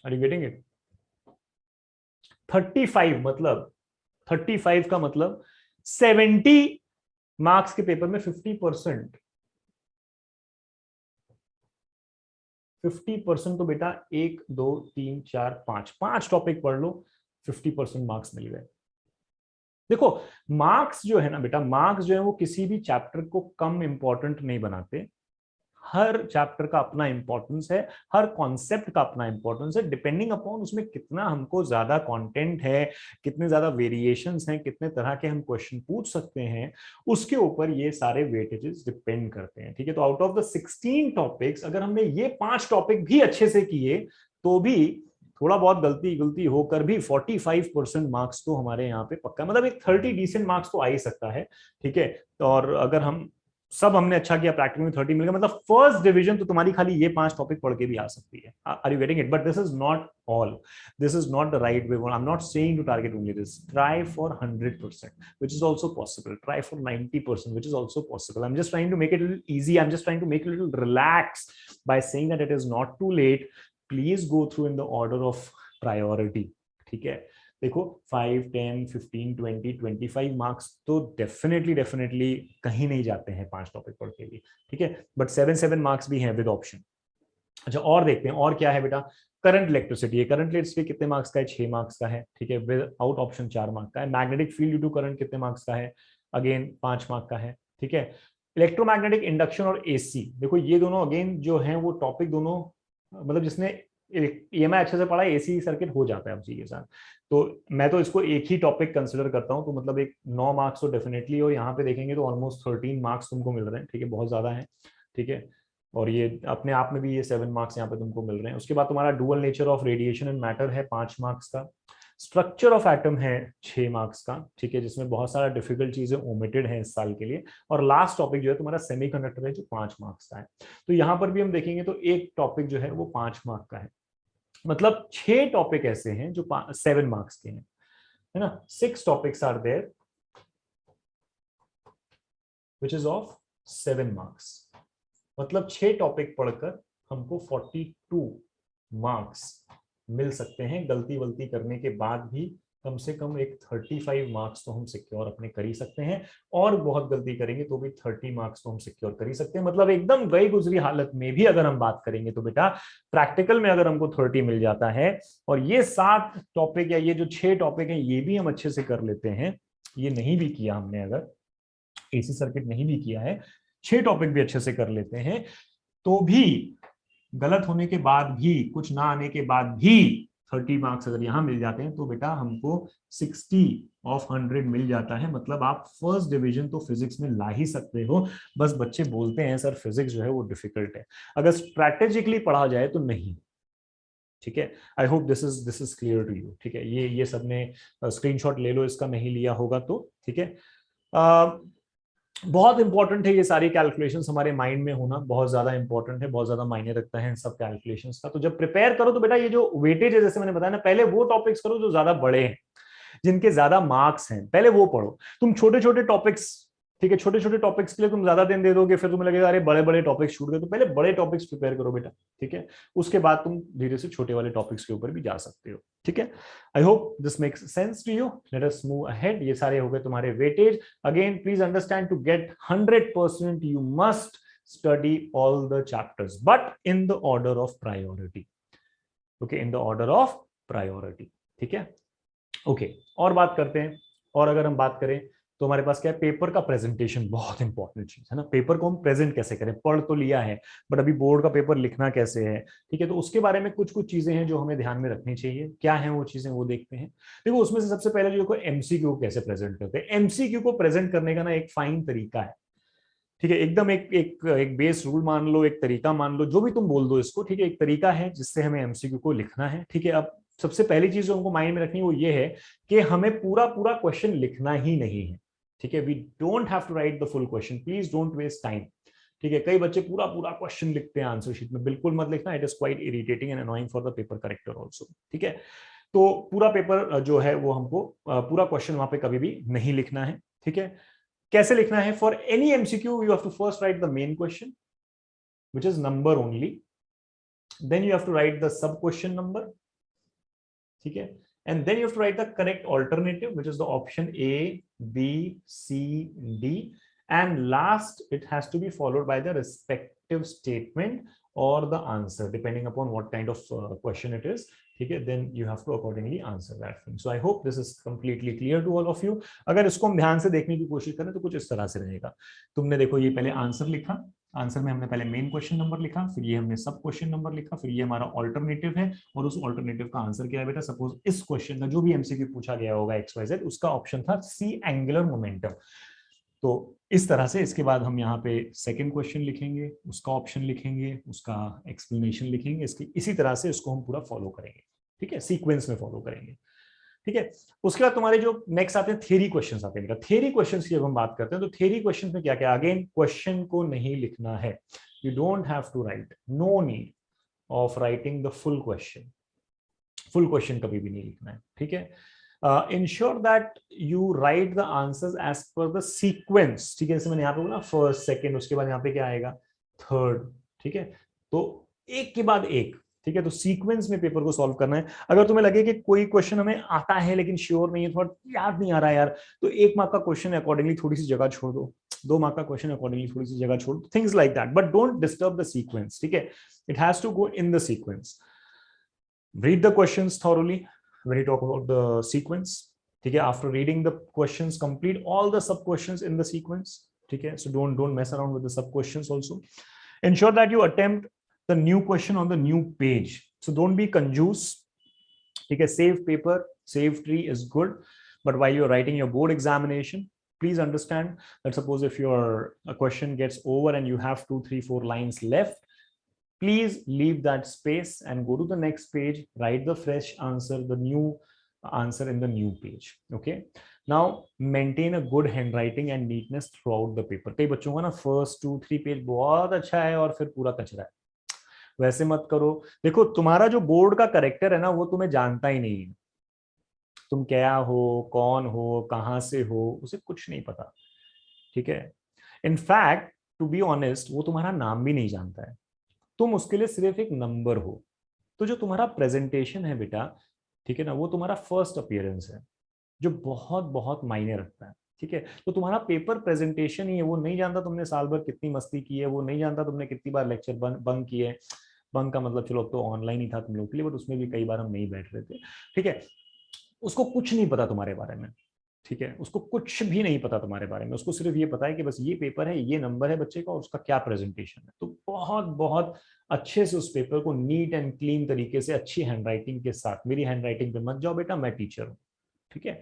Are you getting it? 35 मतलब 35 का मतलब 70 मार्क्स के पेपर में 50%, 50% तो बेटा 1 2 3 4 5 टॉपिक पढ़ लो, 50% मार्क्स मिल गए। देखो मार्क्स जो है ना बेटा, मार्क्स जो है वो किसी भी चैप्टर को कम इंपॉर्टेंट नहीं बनाते, हर चैप्टर का अपना इंपॉर्टेंस है, हर कॉन्सेप्ट का अपना इंपॉर्टेंस है, डिपेंडिंग अपॉन उसमें कितना हमको ज्यादा कंटेंट है, कितने ज्यादा वेरिएशंस हैं, कितने तरह के हम क्वेश्चन पूछ सकते हैं, उसके ऊपर ये सारे वेटेजेस डिपेंड करते हैं। ठीक है, तो आउट ऑफ द 16 टॉपिक्स अगर हमने ये 5 टॉपिक भी अच्छे से किए तो भी थोड़ा बहुत गलती गलती होकर भी 45% मार्क्स तो हमारे यहाँ पे पक्का, मतलब एक 30 डिसेंट मार्क्स तो आ ही सकता है। ठीक है, तो और अगर हम सब हमने अच्छा किया, प्रैक्टिकल में 30 मिल गया, मतलब फर्स्ट डिवीजन तो तुम्हारी खाली ये 5 टॉपिक पढ़ के भी आ सकती है। Are you getting it? But this is not all, this is not the right way. I am not saying to target only this, try for 100% which is also possible, try for 90% which is also possible. I'm just trying to make it a little easy, I'm just trying to make it a little relaxed by saying that it is not too late. Please go through in the order of priority. ठीक है, देखो 5, 10, 15, 20, 25 marks तो definitely definitely कहीं नहीं जाते हैं 5 topic पढ़ के भी। ठीक है, बट 7 मार्क्स भी हैं विद ऑप्शन। अच्छा, और देखते हैं और क्या है बेटा। करंट इलेक्ट्रिसिटी है, करंट इलेक्ट्रिसिटी कितने मार्क्स का है? 6 मार्क्स का है। ठीक है, विद आउट ऑप्शन 4 मार्क्स का है। Magnetic field due to current कितने मार्क्स का है? अगेन 5 मार्क्स का है। ठीक है, इलेक्ट्रोमैग्नेटिक इंडक्शन और एसी, देखो ये दोनों अगेन जो है वो टॉपिक दोनों, मतलब जिसने ईएमआई अच्छे से पढ़ा है एसी सर्किट हो जाता है उसी के साथ। तो मैं तो इसको एक ही टॉपिक कंसिडर करता हूं, तो मतलब एक 9 मार्क्स तो डेफिनेटली, और यहाँ पे देखेंगे तो ऑलमोस्ट 13 मार्क्स तुमको मिल रहे हैं। ठीक है, बहुत ज्यादा है। ठीक है, और ये अपने आप में भी ये 7 मार्क्स यहाँ पे तुमको मिल रहे हैं। उसके बाद तुम्हारा dual nature of radiation and matter है 5 मार्क्स का। स्ट्रक्चर ऑफ एटम है 6 मार्क्स का। ठीक है, जिसमें बहुत सारा डिफिकल्ट चीजें ओमिटेड है इस साल के लिए। और लास्ट टॉपिक जो है तुम्हारा सेमीकंडक्टर है, जो 5 मार्क्स का है। तो यहाँ पर भी हम देखेंगे तो एक टॉपिक जो है वो 5 मार्क्स का है, मतलब 6 टॉपिक ऐसे हैं जो 7 मार्क्स के हैं, है ना। 6 topics are there which is of 7 marks, मतलब 6 टॉपिक पढ़कर हमको 42 मार्क्स मिल सकते हैं। गलती वलती करने के बाद भी कम से कम एक 35 मार्क्स तो हम सिक्योर अपने कर ही सकते हैं, और बहुत गलती करेंगे तो भी 30 मार्क्स तो हम सिक्योर कर ही सकते हैं। मतलब एकदम गई गुजरी हालत में भी अगर हम बात करेंगे तो बेटा प्रैक्टिकल में अगर हमको 30 मिल जाता है, और ये 7 टॉपिक या ये जो 6 टॉपिक हैं ये भी हम अच्छे से कर लेते हैं, ये नहीं भी किया हमने, अगर एसी सर्किट नहीं भी किया है, 6 टॉपिक भी अच्छे से कर लेते हैं, तो भी गलत होने के बाद भी, कुछ ना आने के बाद भी 30 मार्क्स अगर यहां मिल जाते हैं तो बेटा हमको 60 ऑफ 100 मिल जाता है। मतलब आप फर्स्ट डिवीजन तो फिजिक्स में ला ही सकते हो। बस बच्चे बोलते हैं सर फिजिक्स जो है वो डिफिकल्ट है, अगर स्ट्रैटेजिकली पढ़ा जाए तो नहीं। ठीक है, I hope this is clear to you. ठीक है, ये सबने स्क्रीनशॉट ले लो इसका, नहीं लिया होगा तो। ठीक है, बहुत इंपॉर्टेंट है ये सारी कैलकुलेशंस हमारे माइंड में होना, बहुत ज्यादा इंपॉर्टेंट है, बहुत ज्यादा मायने रखता है इन सब कैलकुलेशंस का। तो जब प्रिपेयर करो तो बेटा ये जो वेटेज है, जैसे मैंने बताया ना, पहले वो टॉपिक्स करो जो ज्यादा बड़े हैं, जिनके ज्यादा मार्क्स हैं, पहले वो पढ़ो। तुम छोटे छोटे टॉपिक्स, ठीक है, छोटे छोटे टॉपिक्स के लिए तुम ज्यादा दिन दे दोगे, फिर तुम्हें लगेगा अरे बड़े बड़े टॉपिक्स छूट गए। तो पहले बड़े टॉपिक्स प्रिपेयर करो बेटा। ठीक है, उसके बाद तुम धीरे से छोटे वाले टॉपिक्स के ऊपर भी जा सकते हो। ठीक है, I hope this makes sense to you. Let us move ahead. ये सारे हो गए तुम्हारे weightage. Again please understand, to get 100% you must study all the chapters, but in the order of priority. Okay, in the order of priority. ठीक है, okay, और बात करते हैं। और अगर हम बात करें तो हमारे पास क्या है, पेपर का प्रेजेंटेशन बहुत इंपॉर्टेंट चीज है ना। पेपर को हम प्रेजेंट कैसे करें, पढ़ तो लिया है बट अभी बोर्ड का पेपर लिखना कैसे है। ठीक है, तो उसके बारे में कुछ कुछ चीजें हैं जो हमें ध्यान में रखनी चाहिए। क्या है वो चीजें, वो देखते हैं। देखो उसमें से सबसे पहले जो एमसीक्यू कैसे प्रेजेंट करते हैं। एमसीक्यू को प्रेजेंट करने का ना एक फाइन तरीका है। ठीक है, एकदम एक बेस रूल मान लो, एक तरीका मान लो, जो भी तुम बोल दो इसको। ठीक है, एक तरीका है जिससे हमें एमसीक्यू को लिखना है। ठीक है, अब सबसे पहली चीज जो हमको माइंड में रखनी है वो ये है कि हमें पूरा पूरा क्वेश्चन लिखना ही नहीं है। ठीक है, we don't have to write the full question, please don't waste time. ठीक है, कई बच्चे पूरा पूरा क्वेश्चन लिखते हैं आंसर शीट में, बिल्कुल मत लिखना, it is quite irritating and annoying for the paper character also. ठीक है, तो पूरा पेपर जो है वो हमको पूरा क्वेश्चन वहां पे कभी भी नहीं लिखना है। ठीक है, कैसे लिखना है, for any MCQ you have to first write the main question which is number only, then you have to write the sub question number. ठीक है, and then you have to write the correct alternative, which is the option A, B, C, D, and last it has to be followed by the respective statement or the answer depending upon what kind of question it is. ठीक है, then you have to accordingly answer that thing. So I hope this is completely clear to all of you. अगर इसको हम ध्यान से देखने की कोशिश करें तो कुछ इस तरह से रहेगा। तुमने देखो ये पहले आंसर लिखा, आंसर में हमने पहले मेन क्वेश्चन नंबर लिखा, फिर ये हमने सब क्वेश्चन नंबर लिखा, फिर ये हमारा ऑल्टरनेटिव है, और उस ऑल्टरनेटिव का आंसर क्या है बेटा, सपोज इस क्वेश्चन का जो भी एमसीक्यू पूछा गया होगा XYZ, उसका ऑप्शन था सी, एंगुलर मोमेंटम। तो इस तरह से इसके बाद हम यहाँ पे सेकंड क्वेश्चन लिखेंगे, उसका ऑप्शन लिखेंगे, उसका एक्सप्लेनेशन लिखेंगे, इसकी इसी तरह से इसको हम पूरा फॉलो करेंगे, ठीक है, सीक्वेंस में फॉलो करेंगे, ठीक है। उसके बाद तुम्हारे जो नेक्स्ट आते हैं थियरी क्वेश्चंस आते हैं। थियरी क्वेश्चंस की जब हम बात करते हैं तो थियरी क्वेश्चंस में क्या क्या, अगेन क्वेश्चन को नहीं लिखना है, you don't have to write, no need of writing the full question, full question कभी भी नहीं लिखना है, ठीक है। Ensure that you write the answers as per the sequence, ठीक है। जैसे मैंने यहाँ पे बोला फर्स्ट सेकेंड, उसके बाद यहाँ पे क्या आएगा थर्ड, ठीक है। तो एक के बाद एक, ठीक है, तो सीक्वेंस में पेपर को सॉल्व करना है। अगर तुम्हें लगे कि कोई क्वेश्चन हमें आता है लेकिन श्योर नहीं है, थोड़ा याद नहीं आ रहा है यार, तो 1 मार्क का क्वेश्चन है, अकॉर्डिंगली थोड़ी सी जगह छोड़ दो, 2 मार्क का क्वेश्चन अकॉर्डिंगली थोड़ी सी जगह छोड़ दो, things like that, but don't disturb the sequence, ठीक है। It has to go in the sequence. Read the questions thoroughly when you talk about the sequence, ठीक है। After reading the questions, complete all the sub questions in the sequence, ठीक है। So don't mess around with the sub questions also. Ensure that you attempt the new question on the new page. So don't be conjuse, ठीक है। Save paper, save tree is good, but while you're writing your board examination, please understand that suppose if your a question gets over and you have 2, 3, 4 lines left, please leave that space and go to the next page, write the fresh answer, the new answer in the new page, okay। Now maintain a good handwriting and neatness throughout the paper। कई बच्चों का ना first 2, 3 page बहुत अच्छा है और फिर पूरा कचरा है, वैसे मत करो। देखो तुम्हारा जो बोर्ड का करेक्टर है ना, वो तुम्हें जानता ही नहीं है, तुम क्या हो, कौन हो, कहां से हो, उसे कुछ नहीं पता, ठीक है। इनफैक्ट टू बी ऑनेस्ट, वो तुम्हारा नाम भी नहीं जानता है, तुम उसके लिए सिर्फ एक नंबर हो। तो जो तुम्हारा प्रेजेंटेशन है बेटा, ठीक है ना, वो तुम्हारा फर्स्ट अपीयरेंस है, जो बहुत बहुत मायने रखता है, ठीक है। तो तुम्हारा पेपर प्रेजेंटेशन ही है, वो नहीं जानता तुमने साल भर कितनी मस्ती की है, वो नहीं जानता तुमने कितनी बार लेक्चर बंक किए। बंक का मतलब चलो अब तो ऑनलाइन ही था तुम लोग के लिए, बट उसमें भी कई बार हम नहीं बैठ रहे थे, ठीक है। उसको कुछ नहीं पता तुम्हारे बारे में, ठीक है, उसको कुछ भी नहीं पता तुम्हारे बारे में, उसको सिर्फ ये पता है कि बस ये पेपर है, ये नंबर है बच्चे का और उसका क्या प्रेजेंटेशन है। तो बहुत बहुत अच्छे से उस पेपर को नीट एंड क्लीन तरीके से, अच्छी हैंडराइटिंग के साथ, मेरी हैंडराइटिंग पे मत जाओ बेटा, मैं टीचर हूँ, ठीक है।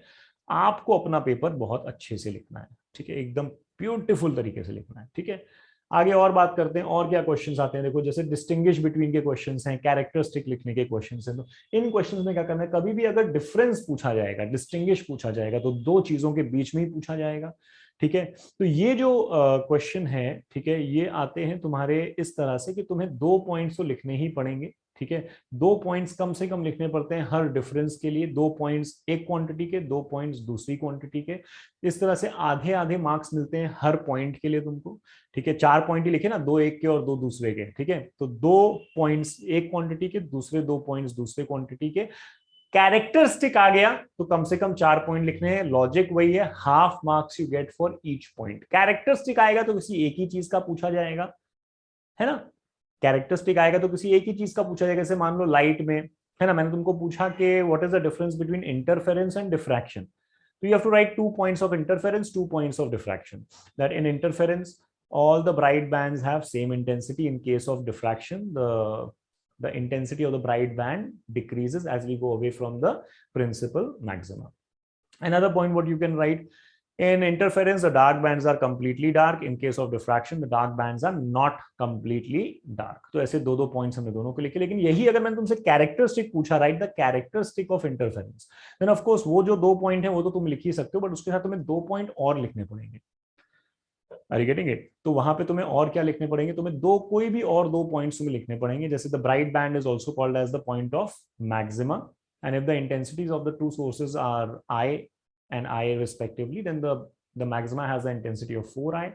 आपको अपना पेपर बहुत अच्छे से लिखना है, ठीक है, एकदम ब्यूटीफुल तरीके से लिखना है, ठीक है। आगे और बात करते हैं, और क्या क्वेश्चंस आते हैं। देखो जैसे डिस्टिंग्विश बिटवीन के क्वेश्चंस हैं, कैरेक्टरिस्टिक लिखने के क्वेश्चंस हैं। तो इन क्वेश्चंस में क्या करना है, कभी भी अगर डिफरेंस पूछा जाएगा, डिस्टिंग्विश पूछा जाएगा, तो 2 चीजों के बीच में ही पूछा जाएगा, ठीक है। तो ये जो क्वेश्चन है, ठीक है, ये आते हैं तुम्हारे इस तरह से कि तुम्हें 2 पॉइंट्स तो लिखने ही पड़ेंगे, ठीक है। 2 पॉइंट्स कम से कम लिखने पड़ते हैं हर डिफरेंस के लिए, 2 पॉइंट्स एक क्वांटिटी के, 2 पॉइंट्स दूसरी क्वांटिटी के। इस तरह से आधे आधे मार्क्स मिलते हैं हर पॉइंट के लिए तुमको, ठीक है। 4 पॉइंट ही लिखे ना, 2 एक के और 2 दूसरे के, ठीक है। तो 2 पॉइंट्स एक क्वांटिटी के, दूसरे 2 पॉइंट्स दूसरे क्वांटिटी के। कैरेक्टरिस्टिक आ गया तो कम से कम 4 पॉइंट लिखने हैं, लॉजिक वही है, half marks you get for each point. Characteristic आएगा तो किसी एक ही चीज का पूछा जाएगा, है ना। कैरेक्टरिस्टिक आएगा तो किसी एक ही चीज का पूछा जाएगा, जैसे मान लो लाइट में, है ना, मैंने तुमको पूछा कि what is the difference between interference and diffraction, तो you have to write 2 points of interference, 2 points of diffraction. That in interference all the bright bands have same intensity, in case of diffraction the intensity of the bright band decreases as we go away from the principal maxima. Another point what you can write, in interference the dark bands are completely dark, in case of diffraction the dark bands are not completely dark। तो ऐसे 2 points हमने दोनों को लिखे। लेकिन यही अगर मैंने तुमसे कैरेक्टरिस्टिक पूछा, write the characteristic of interference, then of course वो जो 2 पॉइंट है वो तो तुम लिख ही सकते हो, बट उसके साथ तुम्हें 2 पॉइंट और लिखने पड़ेंगे। Are you getting it? तो वहां पे तुम्हें और क्या लिखने पड़ेंगे, तुम्हें कोई भी और 2 पॉइंट्स तुम्हें लिखने पड़ेंगे। जैसे the bright band is also called as the point of maxima, and if the intensities of the 2 sources are I and I respectively, then the maxima has the intensity of 4I.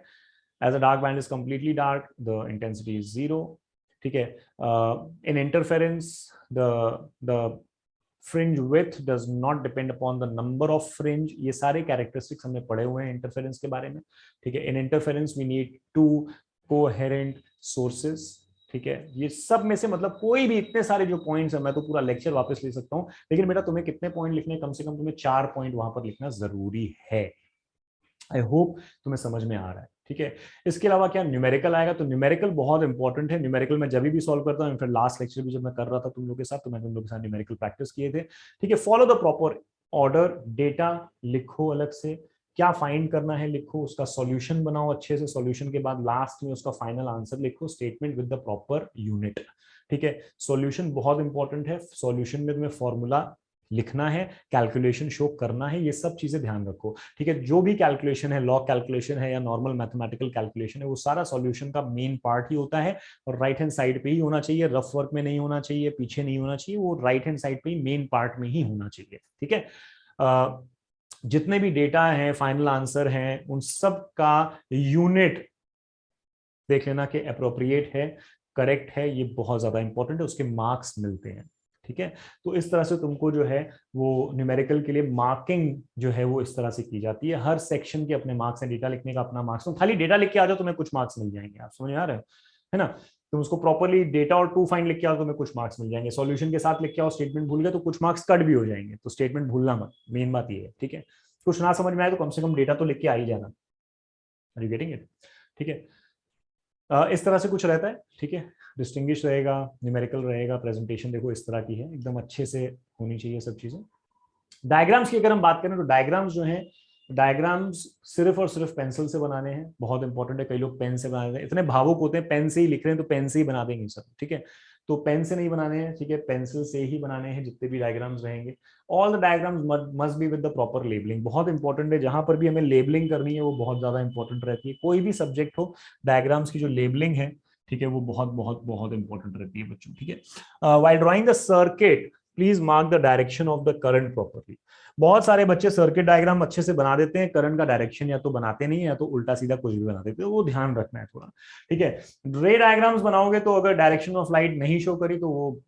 As the dark band is completely dark, the intensity is 0, ठीक है। In interference the fringe width does not depend upon the number of fringe। ये सारे characteristics हमने पढ़े हुए हैं interference के बारे में, ठीक है। In interference we need 2 coherent sources, ठीक है। ये सब में से मतलब कोई भी, इतने सारे जो पॉइंट्स है, मैं तो पूरा लेक्चर वापस ले सकता हूँ, लेकिन बेटा तुम्हें कितने पॉइंट लिखने, कम से कम तुम्हें 4 पॉइंट वहां पर लिखना जरूरी है। आई होप तुम्हें समझ में आ रहा है, ठीक है। इसके अलावा क्या न्यूमेरिकल आएगा, तो न्यूमेरिकल बहुत इंपॉर्टेंट है। न्यूमेरिकल में जब भी सॉल्व करता हूँ, फिर लास्ट लेक्चर भी जब मैं कर रहा था तुम लोग के साथ, तो मैंने तुम लोग के साथ न्यूमेरिकल प्रैक्टिस किए थे, ठीक है। Follow the proper order, data लिखो अलग से, क्या फाइंड करना है लिखो, उसका सॉल्यूशन बनाओ अच्छे से, सॉल्यूशन के बाद लास्ट में उसका फाइनल आंसर लिखो, statement with the proper unit, ठीक है। सॉल्यूशन बहुत इंपॉर्टेंट है, सॉल्यूशन में तुम्हें फॉर्मूला लिखना है, कैलकुलेशन शो करना है, ये सब चीजें ध्यान रखो, ठीक है। जो भी कैलकुलेशन है, लॉग कैलकुलेशन है या नॉर्मल मैथमेटिकल कैलकुलेशन है, वो सारा सॉल्यूशन का मेन पार्ट ही होता है, और राइट हैंड साइड पे ही होना चाहिए, रफ वर्क में नहीं होना चाहिए, पीछे नहीं होना चाहिए, वो राइट हैंड साइड पे ही मेन पार्ट में ही होना चाहिए, ठीक है। जितने भी डेटा हैं, फाइनल आंसर हैं, उन सब का यूनिट देख लेना कि अप्रोप्रिएट है, करेक्ट है, ये बहुत ज्यादा इंपॉर्टेंट है, उसके मार्क्स मिलते हैं, ठीक है। तो इस तरह से तुमको जो है वो न्यूमेरिकल के लिए मार्किंग जो है वो इस तरह से की जाती है, हर सेक्शन के अपने मार्क्स हैं, डेटा लिखने का अपना मार्क्स, तुम खाली डेटा लिख के आ जाओ तुम्हें कुछ मार्क्स मिल जाएंगे, आप समझ आ रहे है ना। तुम उसको प्रॉपरली डेटा और टू फाइंड लिख के आओ, तुम्हें कुछ मार्क्स मिल जाएंगे, सॉल्यूशन के साथ लिख के आओ, स्टेटमेंट भूल गए तो कुछ मार्क्स कट भी हो जाएंगे, तो स्टेटमेंट भूलना मत, मेन बात ये है, ठीक है। कुछ ना समझ में आए तो कम से कम डेटा तो लिख के आ ही जाना, आर यू गेटिंग इट, ठीक है। इस तरह से कुछ रहता है, ठीक है। डिस्टिंग्विश रहेगा, न्यूमेरिकल रहेगा, प्रेजेंटेशन देखो इस तरह की है, एकदम अच्छे से होनी चाहिए सब चीजें। डायग्राम्स की अगर हम बात करें तो डायग्राम्स जो हैं, डायग्राम्स सिर्फ और सिर्फ पेंसिल से बनाने हैं, बहुत इंपॉर्टेंट है। कई लोग पेन से बना देते हैं, इतने भावुक होते हैं, पेन से ही लिख रहे हैं तो पेन से ही बना देंगे सब, ठीक है। तो पेन से नहीं बनाने हैं, ठीक है, पेंसिल से ही बनाने हैं जितने भी डायग्राम्स रहेंगे। All the diagrams must be with the proper labelling, बहुत इंपॉर्टेंट है, जहां पर भी हमें लेबलिंग करनी है वो बहुत ज्यादा इंपॉर्टेंट रहती है, कोई भी सब्जेक्ट हो, डायग्राम्स की जो लेबलिंग है, ठीक है, वो बहुत बहुत बहुत इंपॉर्टेंट रहती है बच्चों, ठीक है। While drawing the circuit please mark the direction of the current properly. बहुत सारे बच्चे सर्किट डायग्राम अच्छे से बना देते हैं, करंट का डायरेक्शन या तो बनाते नहीं है या तो उल्टा सीधा कुछ भी बना देते हैं, वो ध्यान रखना है थोड़ा, ठीक है। रे डायग्राम्स बनाओगे तो अगर डायरेक्शन ऑफ लाइट नहीं शो करी तो वो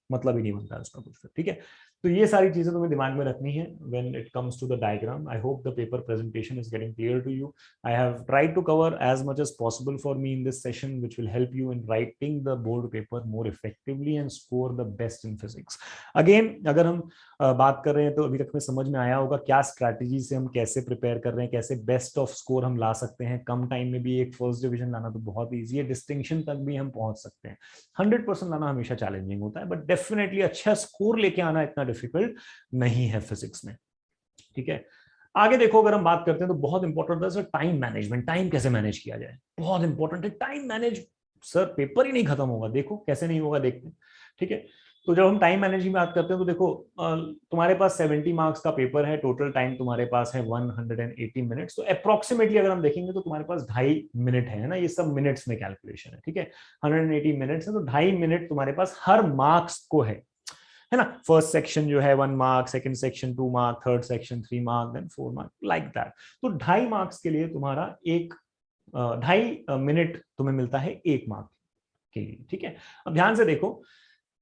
मतलब ही नहीं बनता उसका कुछ, ठीक है। तो ये सारी चीजें तुम्हें दिमाग में रखनी है when it comes to the diagram. I hope the paper presentation is getting clear to you. I have tried to cover as much as possible for me in this session which will help you in writing the board paper more effectively and score the best in physics. Again अगर हम बात कर रहे हैं तो अभी तक में समझ में आया होगा क्या स्ट्रैटेजी से हम कैसे प्रिपेयर कर रहे हैं, कैसे बेस्ट ऑफ स्कोर हम ला सकते हैं, कम टाइम में भी एक फर्स्ट डिवीजन लाना तो बहुत ईजी है, डिस्टिंक्शन तक भी हम पहुंच सकते हैं। 100% लाना हमेशा चैलेंजिंग होता है, बट डेफिनेटली अच्छा स्कोर लेके आना इतना डिफिकल्ट नहीं है फिजिक्स में, ठीक है। आगे देखो अगर हम बात करते हैं तो बहुत इंपॉर्टेंट है सर टाइम मैनेजमेंट, टाइम कैसे मैनेज किया जाए, बहुत इंपॉर्टेंट है टाइम मैनेज। सर पेपर ही नहीं खत्म होगा, देखो कैसे नहीं होगा देखते हैं, ठीक है। तो जब हम टाइम मैनेज की बात करते हैं तो देखो तुम्हारे पास 70 मार्क्स का पेपर है, टोटल टाइम तुम्हारे पास है 180 मिनट्स, तो अप्रोक्सीमेटली अगर हम देखेंगे तो तुम्हारे पास 2.5 मिनट है ना, ये सब मिनट्स में कैलकुलेशन है, ठीक है। 180 मिनट्स है तो 2.5 मिनट तुम्हारे पास हर मार्क्स को है ना। फर्स्ट सेक्शन जो है 1 mark, second section 2 mark, third section 3 mark, then 4 mark, like that. तो 2.5 मार्क्स के लिए तुम्हारा 2.5 मिनट तुम्हें मिलता है 1 मार्क के लिए, ठीक है। अब ध्यान से देखो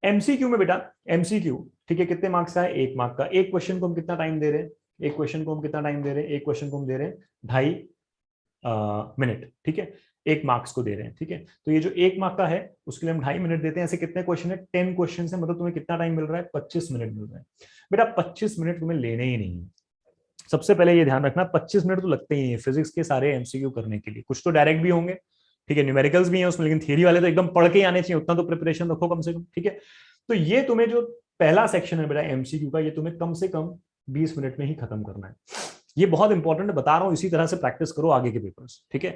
एमसीक्यू में बेटा, एमसीक्यू ठीक है कितने मार्क्स का है, 1 मार्क का। एक क्वेश्चन को हम कितना टाइम दे रहे हैं, एक क्वेश्चन को हम कितना टाइम दे रहे हैं, एक क्वेश्चन को हम दे रहे हैं 2.5 मिनट, ठीक है, 1 मार्क्स को दे रहे हैं, ठीक है। तो ये जो 1 मार्क का है उसके लिए हम 2.5 मिनट देते हैं। ऐसे कितने क्वेश्चन है, 10 क्वेश्चन है, मतलब तुम्हें कितना टाइम मिल रहा है, 25 मिनट मिल रहा है। बेटा 25 मिनट तुम्हें लेने ही नहीं है, सबसे पहले ये ध्यान रखना, 25 मिनट तो लगते ही है फिजिक्स के सारे एमसीक्यू करने के लिए। कुछ तो डायरेक्ट भी होंगे, ठीक है, न्यूमेरिकल्स भी हैं उसमें, लेकिन थियरी वाले तो एकदम पढ़ के आने चाहिए, उतना तो प्रिपरेशन रखो कम से कम, ठीक है। तो ये तुम्हें जो पहला सेक्शन है बेटा एमसीक्यू का, ये तुम्हें कम से कम 20 मिनट में ही खत्म करना है। ये बहुत इंपॉर्टेंट है, बता रहा हूं, इसी तरह से प्रैक्टिस करो आगे के पेपर्स, ठीक है।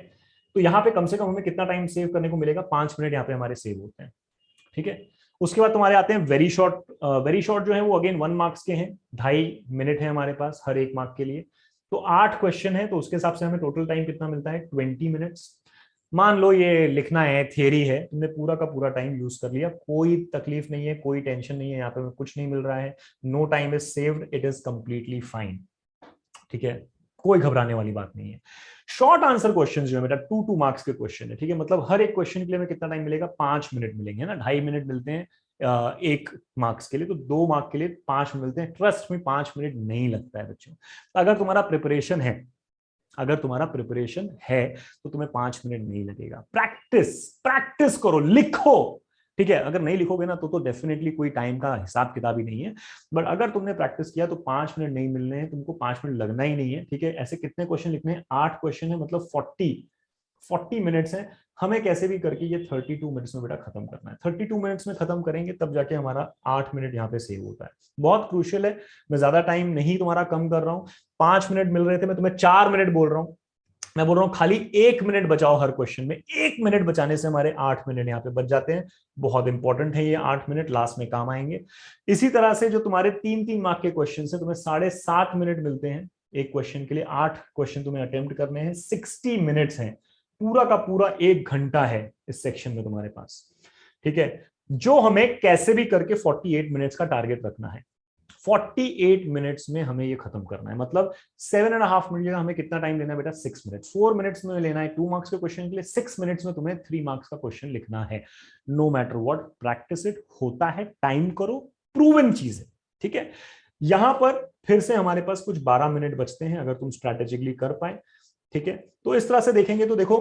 तो यहाँ पे कम से कम हमें कितना टाइम सेव करने को मिलेगा, 5 मिनट यहाँ पे हमारे सेव होते हैं, ठीक है। उसके बाद तुम्हारे आते हैं वेरी शॉर्ट। वेरी शॉर्ट जो है वो अगेन 1 मार्क्स के हैं, 2.5 मिनट है हमारे पास हर 1 मार्क के लिए। तो 8 क्वेश्चन है, तो उसके हिसाब से हमें टोटल टाइम कितना मिलता है, 20 मिनट्स। मान लो ये लिखना है, थियरी है, तुमने पूरा का पूरा टाइम यूज कर लिया, कोई तकलीफ नहीं है, कोई टेंशन नहीं है, यहाँ पे कुछ नहीं मिल रहा है, no time is saved, it is completely fine, ठीक है, कोई घबराने वाली बात नहीं है। शॉर्ट आंसर क्वेश्चन जो है बेटा 2 मार्क्स के क्वेश्चन है, ठीक है, मतलब हर एक क्वेश्चन के लिए हमें कितना टाइम मिलेगा, 5 मिनट मिलेंगे ना, 2.5 मिनट मिलते हैं 1 मार्क्स के लिए, तो 2 मार्क के लिए 5 मिलते हैं। ट्रस्ट में 5 मिनट नहीं लगता है बच्चों, अगर तुम्हारा प्रिपरेशन है, अगर तुम्हारा प्रिपरेशन है तो तुम्हें 5 मिनट नहीं लगेगा। प्रैक्टिस प्रैक्टिस करो, लिखो, ठीक है, अगर नहीं लिखोगे ना तो डेफिनेटली कोई टाइम का हिसाब किताब ही नहीं है। बट अगर तुमने प्रैक्टिस किया तो 5 मिनट नहीं मिलने हैं तुमको, 5 मिनट लगना ही नहीं है। ठीक है, ऐसे कितने क्वेश्चन लिखने हैं, 8 क्वेश्चन है, मतलब 40 मिनट्स है। हमें कैसे भी करके ये 32 मिनट्स में बेटा खत्म करना है। 32 मिनट्स में खत्म करेंगे तब जाके हमारा 8 मिनट यहाँ पे सेव होता है। बहुत क्रूशियल है। मैं ज्यादा टाइम नहीं तुम्हारा कम कर रहा हूँ। 5 मिनट मिल रहे थे, मैं तुम्हें 4 मिनट बोल रहा हूँ। मैं बोल रहा हूं खाली 1 मिनट बचाओ हर क्वेश्चन में। 1 मिनट बचाने से हमारे 8 मिनट यहाँ पे बच जाते हैं। बहुत इंपॉर्टेंट है ये 8 मिनट, लास्ट में काम आएंगे। इसी तरह से जो तुम्हारे 3-3 मार्क के क्वेश्चन है, तुम्हें 7.5 मिनट मिलते हैं एक क्वेश्चन के लिए। 8 क्वेश्चन तुम्हें अटेम्प्ट करने हैं, 60 मिनट्स हैं। पूरा का पूरा 1 घंटा है इस सेक्शन में तुम्हारे पास। ठीक है, जो हमें कैसे भी करके 48 मिनट्स का टारगेट रखना है। 48 मिनट्स में हमें ये खत्म करना है। मतलब 7.5 मिनट हमें कितना टाइम लेना है बेटा, 6 मिनट्स। 4 मिनट्स में लेना है 2 मार्क्स के क्वेश्चन के लिए, 6 मिनट्स में तुम्हें 3 मार्क्स का क्वेश्चन लिखना है। No matter what, practice it. होता है, टाइम करो, प्रूवन चीज है। ठीक है, यहां पर फिर से हमारे पास कुछ 12 मिनट बचते हैं अगर तुम स्ट्रैटेजिकली कर पाए। ठीक है, तो इस तरह से देखेंगे तो देखो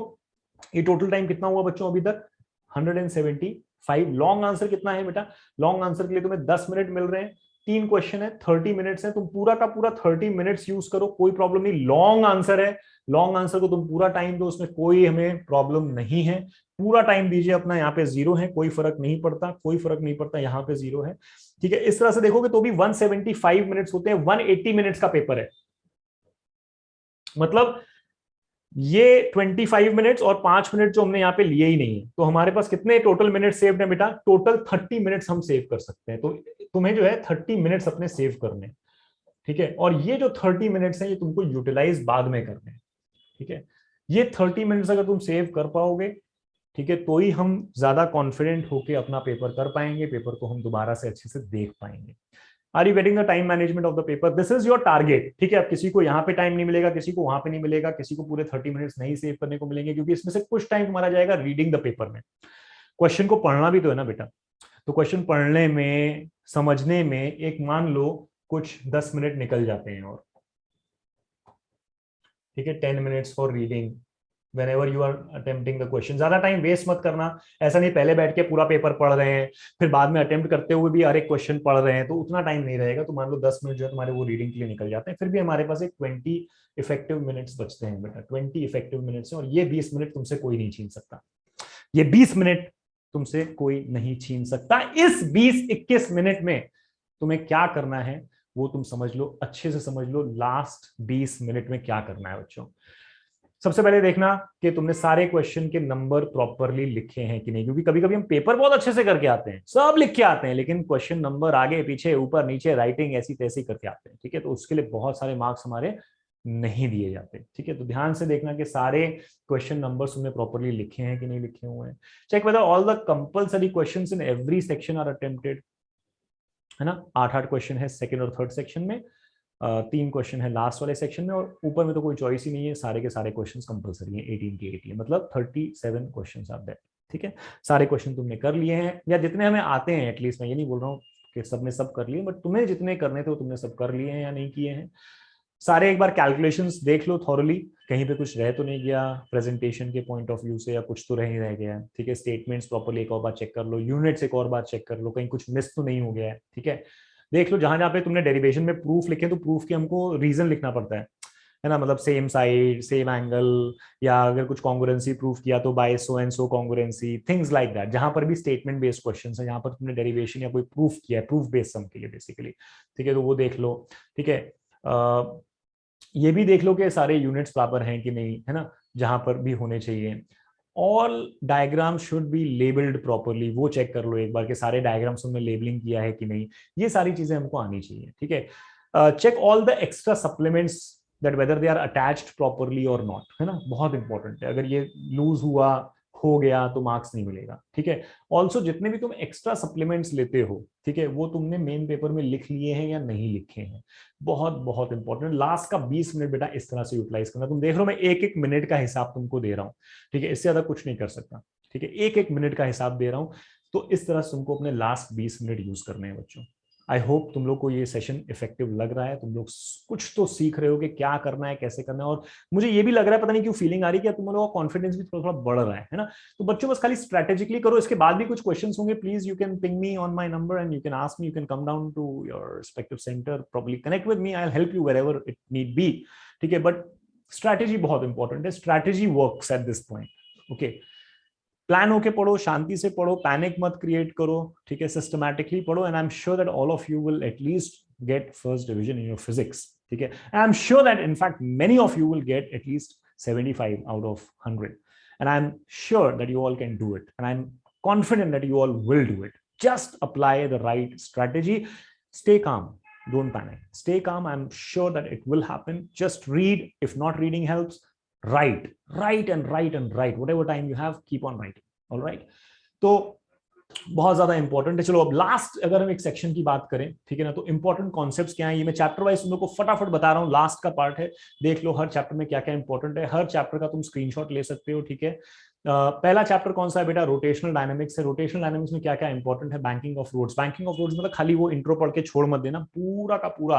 ये टोटल टाइम कितना हुआ बच्चों अभी तक, 175। लॉन्ग आंसर कितना है बेटा, लॉन्ग आंसर के लिए तुम्हें 10 मिनट मिल रहे हैं। 3 क्वेश्चन है, 30 मिनट्स है। तुम पूरा का पूरा 30 मिनट्स यूज करो, कोई प्रॉब्लम नहीं। लॉन्ग आंसर है, लॉन्ग आंसर को तुम पूरा टाइम दो, उसमें कोई हमें प्रॉब्लम नहीं है। पूरा टाइम दीजिए अपना, यहाँ पे 0 है, कोई फर्क नहीं पड़ता, कोई फर्क नहीं पड़ता, यहाँ पे 0 है। ठीक है, इस तरह से देखोगे तो भी 175 मिनट्स होते हैं। 180 मिनट्स का पेपर है, मतलब ये 25 मिनट्स और 5 मिनट जो हमने यहाँ पे लिए ही नहीं है। तो हमारे पास कितने टोटल मिनट सेव्ड है बेटा, टोटल 30 मिनट्स हम सेव कर सकते हैं। तो तुम्हें जो है 30 मिनट्स अपने सेव करने। ठीक है, और ये जो 30 मिनट्स है ये तुमको यूटिलाइज बाद में करने हैं। ठीक है, ये 30 मिनट्स अगर तुम सेव कर पाओगे, ठीक है, तो ही हम ज्यादा कॉन्फिडेंट होकर अपना पेपर कर पाएंगे, पेपर को हम दोबारा से अच्छे से देख पाएंगे। Are you getting the time management of the paper, this is your target. ठीक है, अब किसी को यहाँ पे टाइम नहीं मिलेगा, किसी को वहां पे नहीं मिलेगा, किसी को पूरे 30 मिनट्स नहीं सेव करने को मिलेंगे, क्योंकि इसमें से कुछ टाइम तुम्हारा जाएगा रीडिंग द पेपर में। क्वेश्चन को पढ़ना भी तो है ना बेटा, तो क्वेश्चन पढ़ने में, समझने में एक मान लो कुछ 10 मिनट निकल जाते हैं और ठीक है, 10 minutes for reading whenever you are attempting the question। ज्यादा टाइम वेस्ट मत करना। ऐसा नहीं पहले बैठ के पूरा पेपर पढ़ रहे हैं फिर बाद में अटेम्प्ट करते हुए भी हर एक क्वेश्चन पढ़ रहे हैं, तो उतना टाइम नहीं रहेगा। तो मान लो 10 मिनट जो है तुम्हारे वो रीडिंग के लिए निकल जाते हैं, फिर भी हमारे पास एक 20 इफेक्टिव मिनट्स बचते हैं बेटा। 20 इफेक्टिव मिनट्स है, और ये 20 मिनट तुमसे कोई नहीं छीन सकता। ये 20 मिनट तुमसे कोई नहीं छीन सकता। इस 20-21 मिनट में तुम्हें क्या करना है वो तुम समझ लो, अच्छे से समझ लो। लास्ट 20 मिनट में क्या करना है बच्चों, सबसे पहले देखना कि तुमने सारे क्वेश्चन के नंबर प्रॉपरली लिखे हैं कि नहीं, क्योंकि कभी कभी हम पेपर बहुत अच्छे से करके आते हैं, सब लिख के आते हैं, लेकिन क्वेश्चन नंबर आगे पीछे ऊपर नीचे राइटिंग ऐसी तैसी करके आते हैं। ठीक है, तो उसके लिए बहुत सारे मार्क्स हमारे नहीं दिए जाते। ठीक है, तो ध्यान से देखना कि सारे क्वेश्चन नंबर्स तुमने प्रॉपरली लिखे हैं कि नहीं लिखे हुए हैं। Check whether all the compulsory questions in every section are attempted, है ना। 8 क्वेश्चन है सेकंड और थर्ड सेक्शन में, 3 क्वेश्चन है लास्ट वाले सेक्शन में, और ऊपर में तो कोई चॉइस ही नहीं है, सारे के सारे क्वेश्चन कंपलसरी हैं। 18 के 18 मतलब 37 क्वेश्चन आप दैट। ठीक है, सारे क्वेश्चन तुमने कर लिए हैं, या जितने हमें आते हैं एटलीस्ट। मैं ये नहीं बोल रहा हूँ कि सबने सब कर लिए, बट तुम्हें जितने करने थे वो तुमने सब कर लिए हैं या नहीं किए हैं। सारे एक बार कैलकुलेशंस देख लो थॉरली, कहीं पे कुछ रह तो नहीं गया प्रेजेंटेशन के पॉइंट ऑफ व्यू से, या कुछ तो रह गया। ठीक है, स्टेटमेंट्स प्रॉपर्ली एक और बार चेक कर लो, यूनिट्स एक और बार चेक कर लो, कहीं कुछ मिस तो नहीं हो गया है। ठीक है, देख लो जहां जहां पे तुमने डेरिवेशन में प्रूफ लिखे, तो प्रूफ के हमको रीजन लिखना पड़ता है ना, मतलब सेम साइड सेम एंगल, या अगर कुछ कॉन्ग्रुएंसी प्रूफ किया तो by so and so congruency, things like that. जहां पर भी स्टेटमेंट बेस्ड क्वेश्चंस है, यहाँ पर तुमने डेरिवेशन या कोई प्रूफ किया है, प्रूफ बेस्ड सम के लिए बेसिकली। ठीक है, तो वो देख लो। ठीक है, ये भी देख लो कि सारे यूनिट्स प्रॉपर हैं कि नहीं, है ना, जहां पर भी होने चाहिए। All diagram should be labelled properly, वो चेक कर लो एक बार कि सारे डायग्राम्स में लेबलिंग किया है कि नहीं। ये सारी चीजें हमको आनी चाहिए। ठीक है, check all the extra supplements that whether they are attached properly और नॉट, है ना, बहुत इंपॉर्टेंट है। अगर ये लूज हुआ, हो गया, तो मार्क्स नहीं मिलेगा। ठीक है, ऑल्सो जितने भी तुम एक्स्ट्रा सप्लीमेंट्स लेते हो, ठीक है, वो तुमने मेन पेपर में लिख लिए हैं या नहीं लिखे हैं, बहुत बहुत इंपॉर्टेंट। लास्ट का 20 मिनट बेटा इस तरह से यूटिलाइज करना। तुम देख रहे हो मैं एक एक मिनट का हिसाब तुमको दे रहा हूँ। ठीक है, इससे ज्यादा कुछ नहीं कर सकता। ठीक है, एक एक मिनट का हिसाब दे रहा हूँ, तो इस तरह से तुमको अपने लास्ट 20 मिनट यूज करने हैं बच्चों। आई होप तुम लोग को ये सेशन इफेक्टिव लग रहा है, तुम लोग कुछ तो सीख रहे हो कि क्या करना है, कैसे करना है। और मुझे ये भी लग रहा है, पता नहीं क्यों फीलिंग आ रही है कि तुम लोगों का कॉन्फिडेंस भी थोड़ा थोड़ा बढ़ रहा है ना। तो बच्चों बस खाली स्ट्रेटेजिकली करो, इसके बाद भी कुछ क्वेश्चंस होंगे, please you can ping me on my number and you can ask me, you can come down to your respective centre, probably connect with me, I will help you wherever it need be. ठीक है, but strategy बहुत important है, strategy works at this point. Okay, plan होके पढ़ो, शांति से पढ़ो, panic मत create करो, ठीक है, सिस्टमैटिकली पढ़ो, and I am sure that all of you will at least get first division in your physics. ठीक है, आई am sure that in fact many of you will get at least 75 out of 100, and I'm sure that you all can do it, and I'm confident that you all will do it. Just apply the right strategy. Stay calm, don't panic, stay calm. I'm sure that it will happen. Just read. If not reading helps, write, write whatever time you have, keep on writing. All right, तो बहुत ज्यादा important है। चलो अब last अगर हम एक section की बात करें, ठीक है ना, तो इंपॉर्टेंट कॉन्सेप्ट्स क्या है, ये मैं चैप्टर वाइज तुम लोग को फटाफट बता रहा हूँ, लास्ट का पार्ट है, देख लो हर चैप्टर में क्या क्या इंपॉर्टेंट है, हर चैप्टर का तुम स्क्रीनशॉट ले सकते हो। ठीक है, पहला चैप्टर कौन सा है बेटा, रोटेशनल डायनामिक्स है। रोटेशनल डायनामिक्स में क्या क्या इंपॉर्टेंट है, banking of roads. Banking of roads मतलब खाली वो इंट्रो पढ़ के छोड़ मत देना, पूरा का पूरा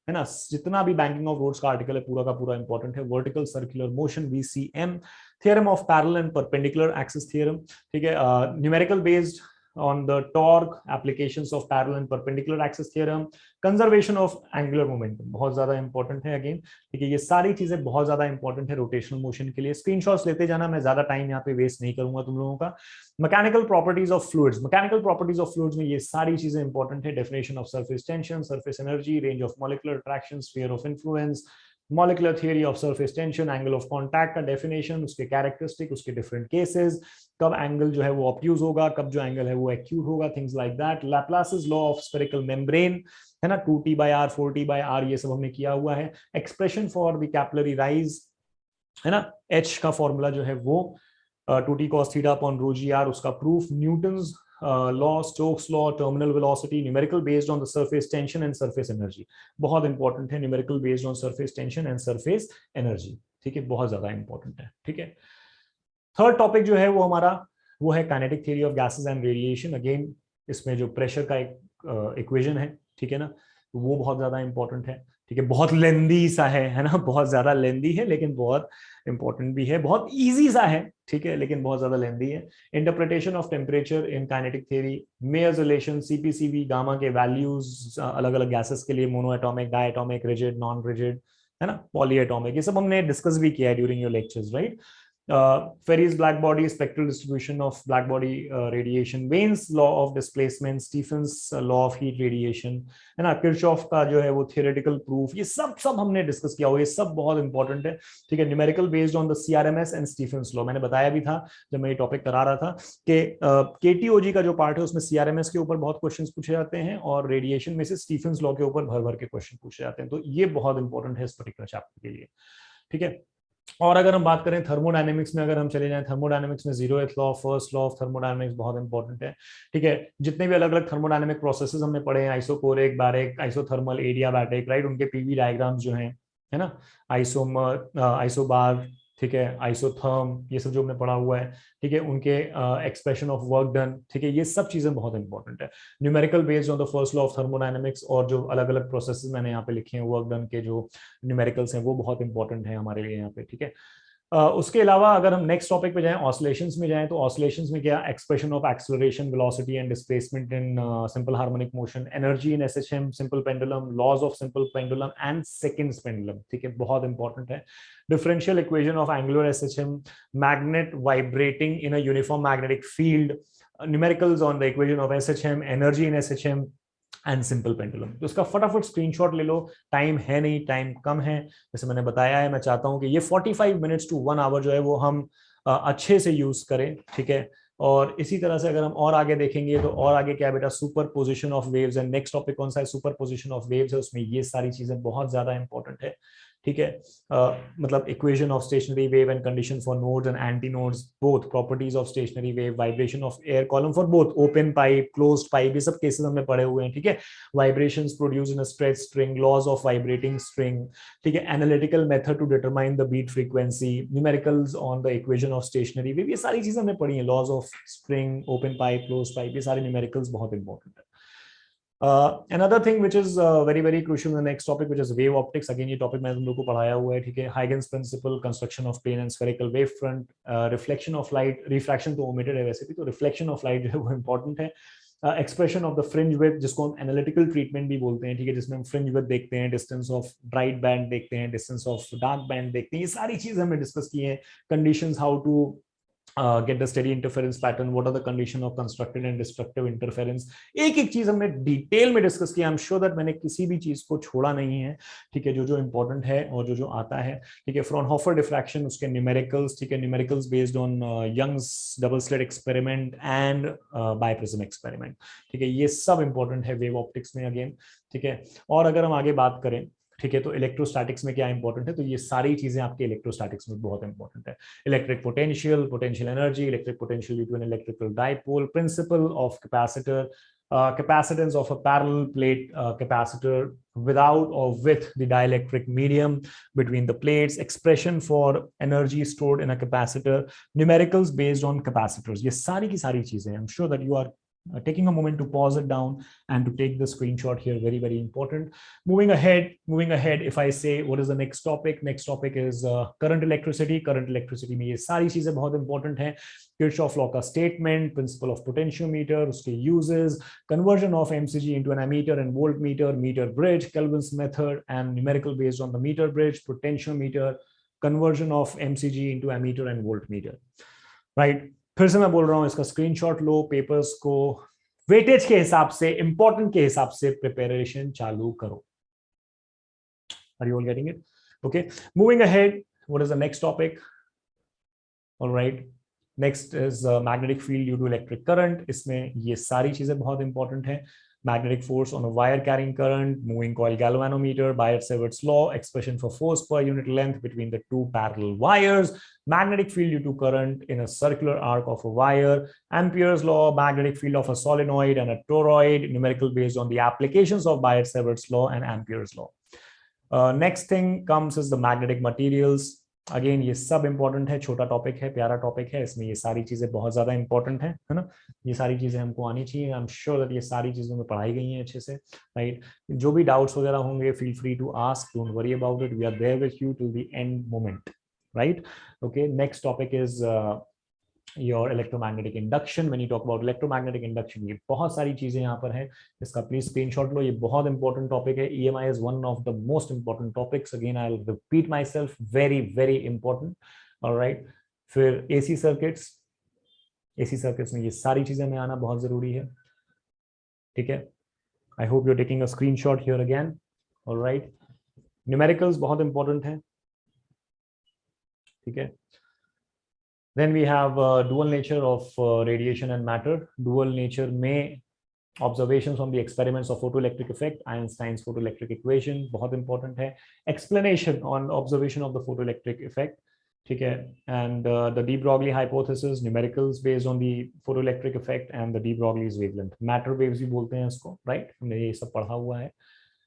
है ना, जितना भी बैंकिंग ऑफ रोड्स का आर्टिकल है पूरा का पूरा इंपॉर्टेंट है। Vertical circular motion, VCM, theorem of parallel and perpendicular axis theorem, ठीक है, numerical based on the torque, applications of parallel and perpendicular axis theorem, conservation of angular momentum बहुत ज्यादा इंपॉर्टेंट है अगेन। ठीक है, ये सारी चीजें बहुत ज्यादा इंपॉर्टेंट है रोटेशनल मोशन के लिए। स्क्रीनशॉट्स लेते जाना, मैं ज्यादा टाइम यहाँ पे वेस्ट नहीं करूंगा तुम लोगों का। Mechanical properties of fluids, mechanical properties of fluids में ये सारी चीजें इंपॉर्टेंट है। Definition of surface tension, surface energy, range of molecular attraction, sphere of influence, molecular theory of surface tension, angle of contact का डेफिनेशन, उसके characteristic, उसके different cases, कब angle जो है वो ऑब्ट्यूज होगा, कब जो एंगल है वो एक्यूट होगा, things like that. Laplace's law of spherical membrane है ना, 2T/R 4T/R, ये सब हमने किया हुआ है। Expression for the capillary rise है ना, H का फॉर्मूला जो है वो 2T cos theta upon rho g r, उसका proof, Newton's law, Stokes law, terminal velocity, numerical based on the surface tension and surface energy, बहुत इंपॉर्टेंट है, numerical based on surface tension and surface energy. ठीक है, बहुत ज्यादा important है। ठीक है, थर्ड टॉपिक जो है वो हमारा वो है kinetic theory of gases and radiation. Again इसमें जो प्रेशर का एक इक्वेशन है, ठीक है ना, वो बहुत ज्यादा इंपॉर्टेंट है। ठीक है, बहुत लेंदी सा है ना, बहुत ज्यादा लेंदी है लेकिन बहुत इंपॉर्टेंट भी है, बहुत इजी सा है, ठीक है, लेकिन बहुत ज्यादा लेंदी है। Interpretation of temperature in kinetic theory, Mayer's relation, CP/CV, gamma के वैल्यूज अलग अलग गैसेस के लिए, mono atomic, di atomic, rigid, non rigid, है ना, पॉली एटॉमिक, ये सब हमने डिस्कस भी किया है during your lectures, right. Ferri's black body, spectral distribution of black body radiation, Wein's law of displacement, Stephen's law of heat radiation, है ना, किरचॉफ का जो है वो थियोरेटिकल प्रूफ, ये सब हमने डिस्कस किया हुआ, ये सब बहुत इंपॉर्टेंट है। ठीक है, numerical based on the CRMS and Stephen's law, मैंने बताया भी था जब मैं ये टॉपिक करा रहा था कि KTOG का जो पार्ट है उसमें CRMS के ऊपर बहुत क्वेश्चंस पूछे जाते हैं और रेडिएशन में से स्टीफेंस लॉ के ऊपर भर भर के क्वेश्चन पूछे जाते हैं, तो ये बहुत इंपॉर्टेंट है इस पर्टिकुलर चैप्टर के लिए। ठीक है, और अगर हम बात करें थर्मोडायनेमिक्स में, अगर हम चले जाएं थर्मोडायनेमिक्स में, 0th law, first law of thermodynamics बहुत इंपॉर्टेंट है। ठीक है, जितने भी अलग अलग थर्मोडायनेमिक प्रोसेसेस हमने पढ़े हैं, isochoric, baric, isothermal, adiabatic, right, उनके PV डायग्राम्स जो हैं, है ना, आइसोमर, आइसोबार, ठीक है, आइसोथर्म, ये सब जो हमने पढ़ा हुआ है, ठीक है, उनके एक्सप्रेशन ऑफ वर्क डन, ठीक है, ये सब चीजें बहुत इंपॉर्टेंट है। Numerical based on the first law of thermodynamics, और जो अलग अलग प्रोसेसेस मैंने यहाँ पे लिखे हैं वर्क डन के जो न्यूमेरिकल्स हैं वो बहुत इंपॉर्टेंट है हमारे लिए यहाँ पे। ठीक है, उसके अलावा अगर हम नेक्स्ट टॉपिक पे जाएं, ऑसिलेशंस में जाएं, तो ऑसिलेशंस में क्या, expression of acceleration, velocity and displacement in simple harmonic motion, energy in SHM, simple pendulum, laws of simple pendulum and seconds pendulum, ठीक है, बहुत इंपॉर्टेंट है। Differential equation of angular SHM, magnet vibrating in a uniform magnetic field, numericals on the equation of SHM, energy in SHM and simple pendulum. तो इसका फटाफट screenshot ले लो, time है नहीं, टाइम कम है, जैसे मैंने बताया है, मैं चाहता हूं कि ये 45 मिनट्स टू 1 आवर जो है वो हम अच्छे से यूज करें। ठीक है, और इसी तरह से अगर हम और आगे देखेंगे तो और आगे क्या बेटा, super position of waves, and next topic कौन सा है, सुपर पोजिशन ऑफ वेव्स है, उसमें ये सारी चीजें बहुत ज्यादा इंपॉर्टेंट है। ठीक है, मतलब equation of stationary wave and condition for nodes and anti nodes, both properties of stationary wave, vibration of air column for both open pipe, closed pipe, ये सब केसेस हमने पढ़े हुए हैं। ठीक है, vibrations produce in a stretch string, laws of vibrating string, ठीक है, analytical method to determine the beat frequency, numericals on the equation of stationary wave, ये सारी चीजें हमने पढ़ी हैं, laws of string, open pipe, closed pipe, ये सारे न्यूमेरिकल्स बहुत इंपॉर्टेंट है। Another thing which is very very crucial in the next topic, which is wave optics. Again ये topic मैंने तुम लोग को पढ़ाया हुआ है, ठीक है. Huygens principle, construction of plane and spherical wave front, reflection of light, refraction तो omitted है वैसे भी, तो reflection of light जो है वो important है. Expression of the fringe width, जिसको हम एनालिटिकल ट्रीटमेंट भी बोलते हैं, ठीक है, जिसमें हम फ्रिंज विड्थ देखते हैं, डिस्टेंस ऑफ ब्राइट बैंड देखते हैं, डिस्टेंस ऑफ डार्क बैंड देखते हैं, ये सारी चीजें हमने डिस्कस की हैं. Conditions, how to get the steady interference pattern, what are the condition of constructive and destructive interference, एक एक चीज हमने डिटेल में डिस्कस किया. आई एम श्योर दैट मैंने किसी भी चीज को छोड़ा नहीं है, ठीक है, जो जो इंपॉर्टेंट है और जो जो आता है, ठीक है. फ्रॉनहोफर डिफ्रैक्शन, उसके न्यूमेरिकल्स, ठीक है, numericals based on Young's double slit experiment and biprism experiment, ठीक है, ये सब इंपॉर्टेंट है वेव ऑप्टिक्स में अगेन, ठीक है. और अगर हम आगे बात करें, ठीक है, तो इलेक्ट्रोस्टैटिक्स में क्या इंपॉर्टेंट है, तो ये सारी चीजें आपके इलेक्ट्रोस्टैटिक्स में बहुत इंपॉर्टेंट है. Electric potential, potential energy, electric potential due to an electrical dipole, principle of capacitor, capacitance of a parallel plate capacitor without or with the dielectric medium between the plates, expression for energy stored in a capacitor, numericals based on capacitors. ये सारी की सारी चीजें, I'm sure that you are taking a moment to pause it down and to take the screenshot here, very very important. Moving ahead, if I say what is the next topic is current electricity. Current electricity में ये सारी चीजें बहुत important हैं. Kirchhoff law का statement, principle of potentiometer, उसके uses, conversion of MCG into an ammeter and voltmeter, meter bridge, Kelvin's method and numerical based on the meter bridge, potentiometer, conversion of MCG into ammeter and voltmeter, right? फिर से मैं बोल रहा हूं, इसका screenshot लो, papers को weightage के हिसाब से, इंपॉर्टेंट के हिसाब से प्रिपरेशन चालू करो. Are you all getting it? Okay, moving ahead, what is the next topic? Alright, next is magnetic field due to electric current. इसमें ये सारी चीजें बहुत इंपॉर्टेंट है. Magnetic force on a wire carrying current, moving coil galvanometer, Biot-Savart's law, expression for force per unit length between the two parallel wires, magnetic field due to current in a circular arc of a wire, Ampere's law, magnetic field of a solenoid and a toroid, numerical based on the applications of Biot-Savart's law and Ampere's law. Next thing comes is the magnetic materials. Again ये सब important है, छोटा topic है, प्यारा topic है, इसमें ये सारी चीजें बहुत ज्यादा इंपॉर्टेंट है ना. ये सारी चीजें हमको आनी चाहिए. आई एम श्योर दैट ये सारी चीजों में पढ़ाई गई हैं अच्छे से, राइट. जो भी डाउट्स वगैरह होंगे, feel free to ask, don't worry about it, we are there with you till the end moment, right. Okay, next topic is your electromagnetic induction. When you talk about electromagnetic induction, ये बहुत सारी चीजें यहाँ पर है, इसका please screenshot लो. ये बहुत इंपॉर्टेंट टॉपिक है. EMI is one of the most important topics. Again, I'll repeat myself, very very important. All right. फिर AC circuits में ये सारी चीजें में आना बहुत जरूरी है, ठीक है. I hope you're taking a screenshot here again. All right. Numericals बहुत इंपॉर्टेंट है, ठीक है. Then we have dual nature of radiation and matter. Dual nature में observations on the experiments of photoelectric effect, Einstein's photoelectric equation बहुत important है. Explanation on observation of the photoelectric effect, ठीक है. And the de Broglie hypothesis, numericals based on the photoelectric effect and the de Broglie's wavelength. Matter waves भी बोलते हैं इसको, right? हमने ये सब पढ़ा हुआ है.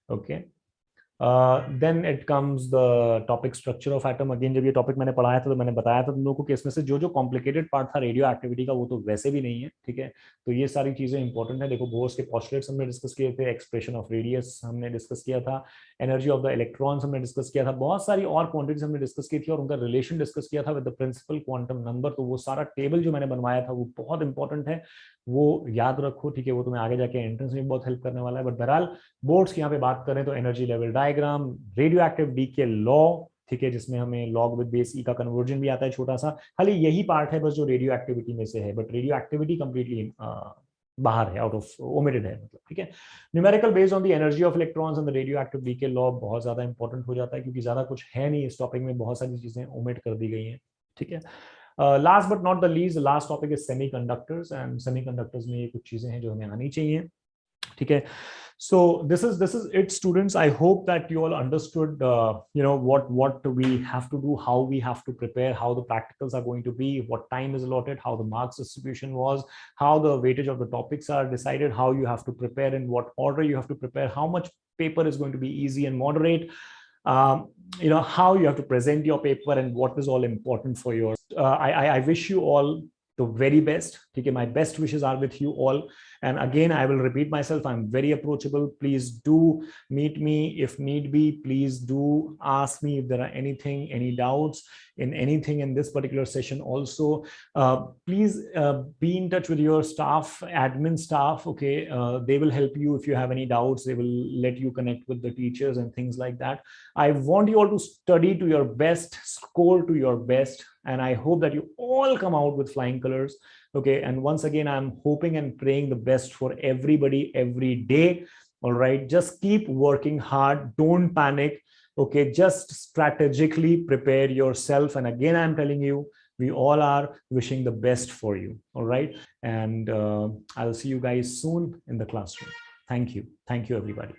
Okay. Then it comes the topic structure of atom. Again, जब ये टॉपिक मैंने पढ़ाया था तो मैंने बताया था तुम लोगों को कि इसमें से जो जो कॉम्प्लिकेटेड पार्ट था रेडियो एक्टिविटी का, वो तो वैसे भी नहीं है, ठीक है. तो ये सारी चीजें इंपॉर्टेंट है. देखो, बोर्स के पोस्टुलेट्स हमने डिस्कस किए थे, एक्सप्रेशन ऑफ रेडियस हमने डिस्कस किया था, एनर्जी ऑफ द इलेक्ट्रॉन्स हमने डिस्कस किया था, बहुत सारी और क्वांटिटीज हमने डिस्कस की थी और उनका रिलेशन डिस्कस किया था with the principal quantum number. तो वो सारा टेबल जो मैंने बनवाया था वो बहुत इंपॉर्टेंट है, वो याद रखो, ठीक है. वो तुम्हें आगे जाके एंट्रेंस में बहुत हेल्प करने वाला है. बट बहरहाल बोर्ड्स की यहाँ पे बात करें तो energy level diagram, radio active decay law, ठीक है, जिसमें हमें लॉग विद बेस ई का कन्वर्जन भी आता है छोटा सा. खाली यही पार्ट है बस जो रेडियो एक्टिविटी में से है, बट रेडियो एक्टिविटी कंप्लीटली बाहर है, आउट ऑफ ओमिटेड है, मतलब, ठीक है. Numerical based on the energy of electrons and the radio active decay law बहुत ज्यादा इंपॉर्टेंट हो जाता है, क्योंकि ज्यादा कुछ है नहीं इस टॉपिक में, बहुत सारी चीजें ओमिट कर दी गई हैं, ठीक है. Last but not the least, the last topic is semiconductors, and semiconductors में ये कुछ चीजें हैं जो हमें आनी चाहिए, ठीक है. So this is it, students. I hope that you all understood what we have to do, how we have to prepare, how the practicals are going to be, what time is allotted, how the marks distribution was, how the weightage of the topics are decided, how you have to prepare, in what order you have to prepare, how much paper is going to be easy and moderate, how you have to present your paper, and what is all important for your I wish you all the very best. Okay, my best wishes are with you all. And again, I will repeat myself, I'm very approachable. Please do meet me if need be. Please do ask me if there are any doubts in anything in this particular session. Also, please be in touch with your staff, admin staff. Okay, they will help you if you have any doubts. They will let you connect with the teachers and things like that. I want you all to study to your best, score to your best, and I hope that you all come out with flying colors. Okay, and once again, I'm hoping and praying the best for everybody every day. All right, just keep working hard, don't panic. Okay, just strategically prepare yourself. And again, I'm telling you, we all are wishing the best for you. All right, and I'll see you guys soon in the classroom. Thank you everybody.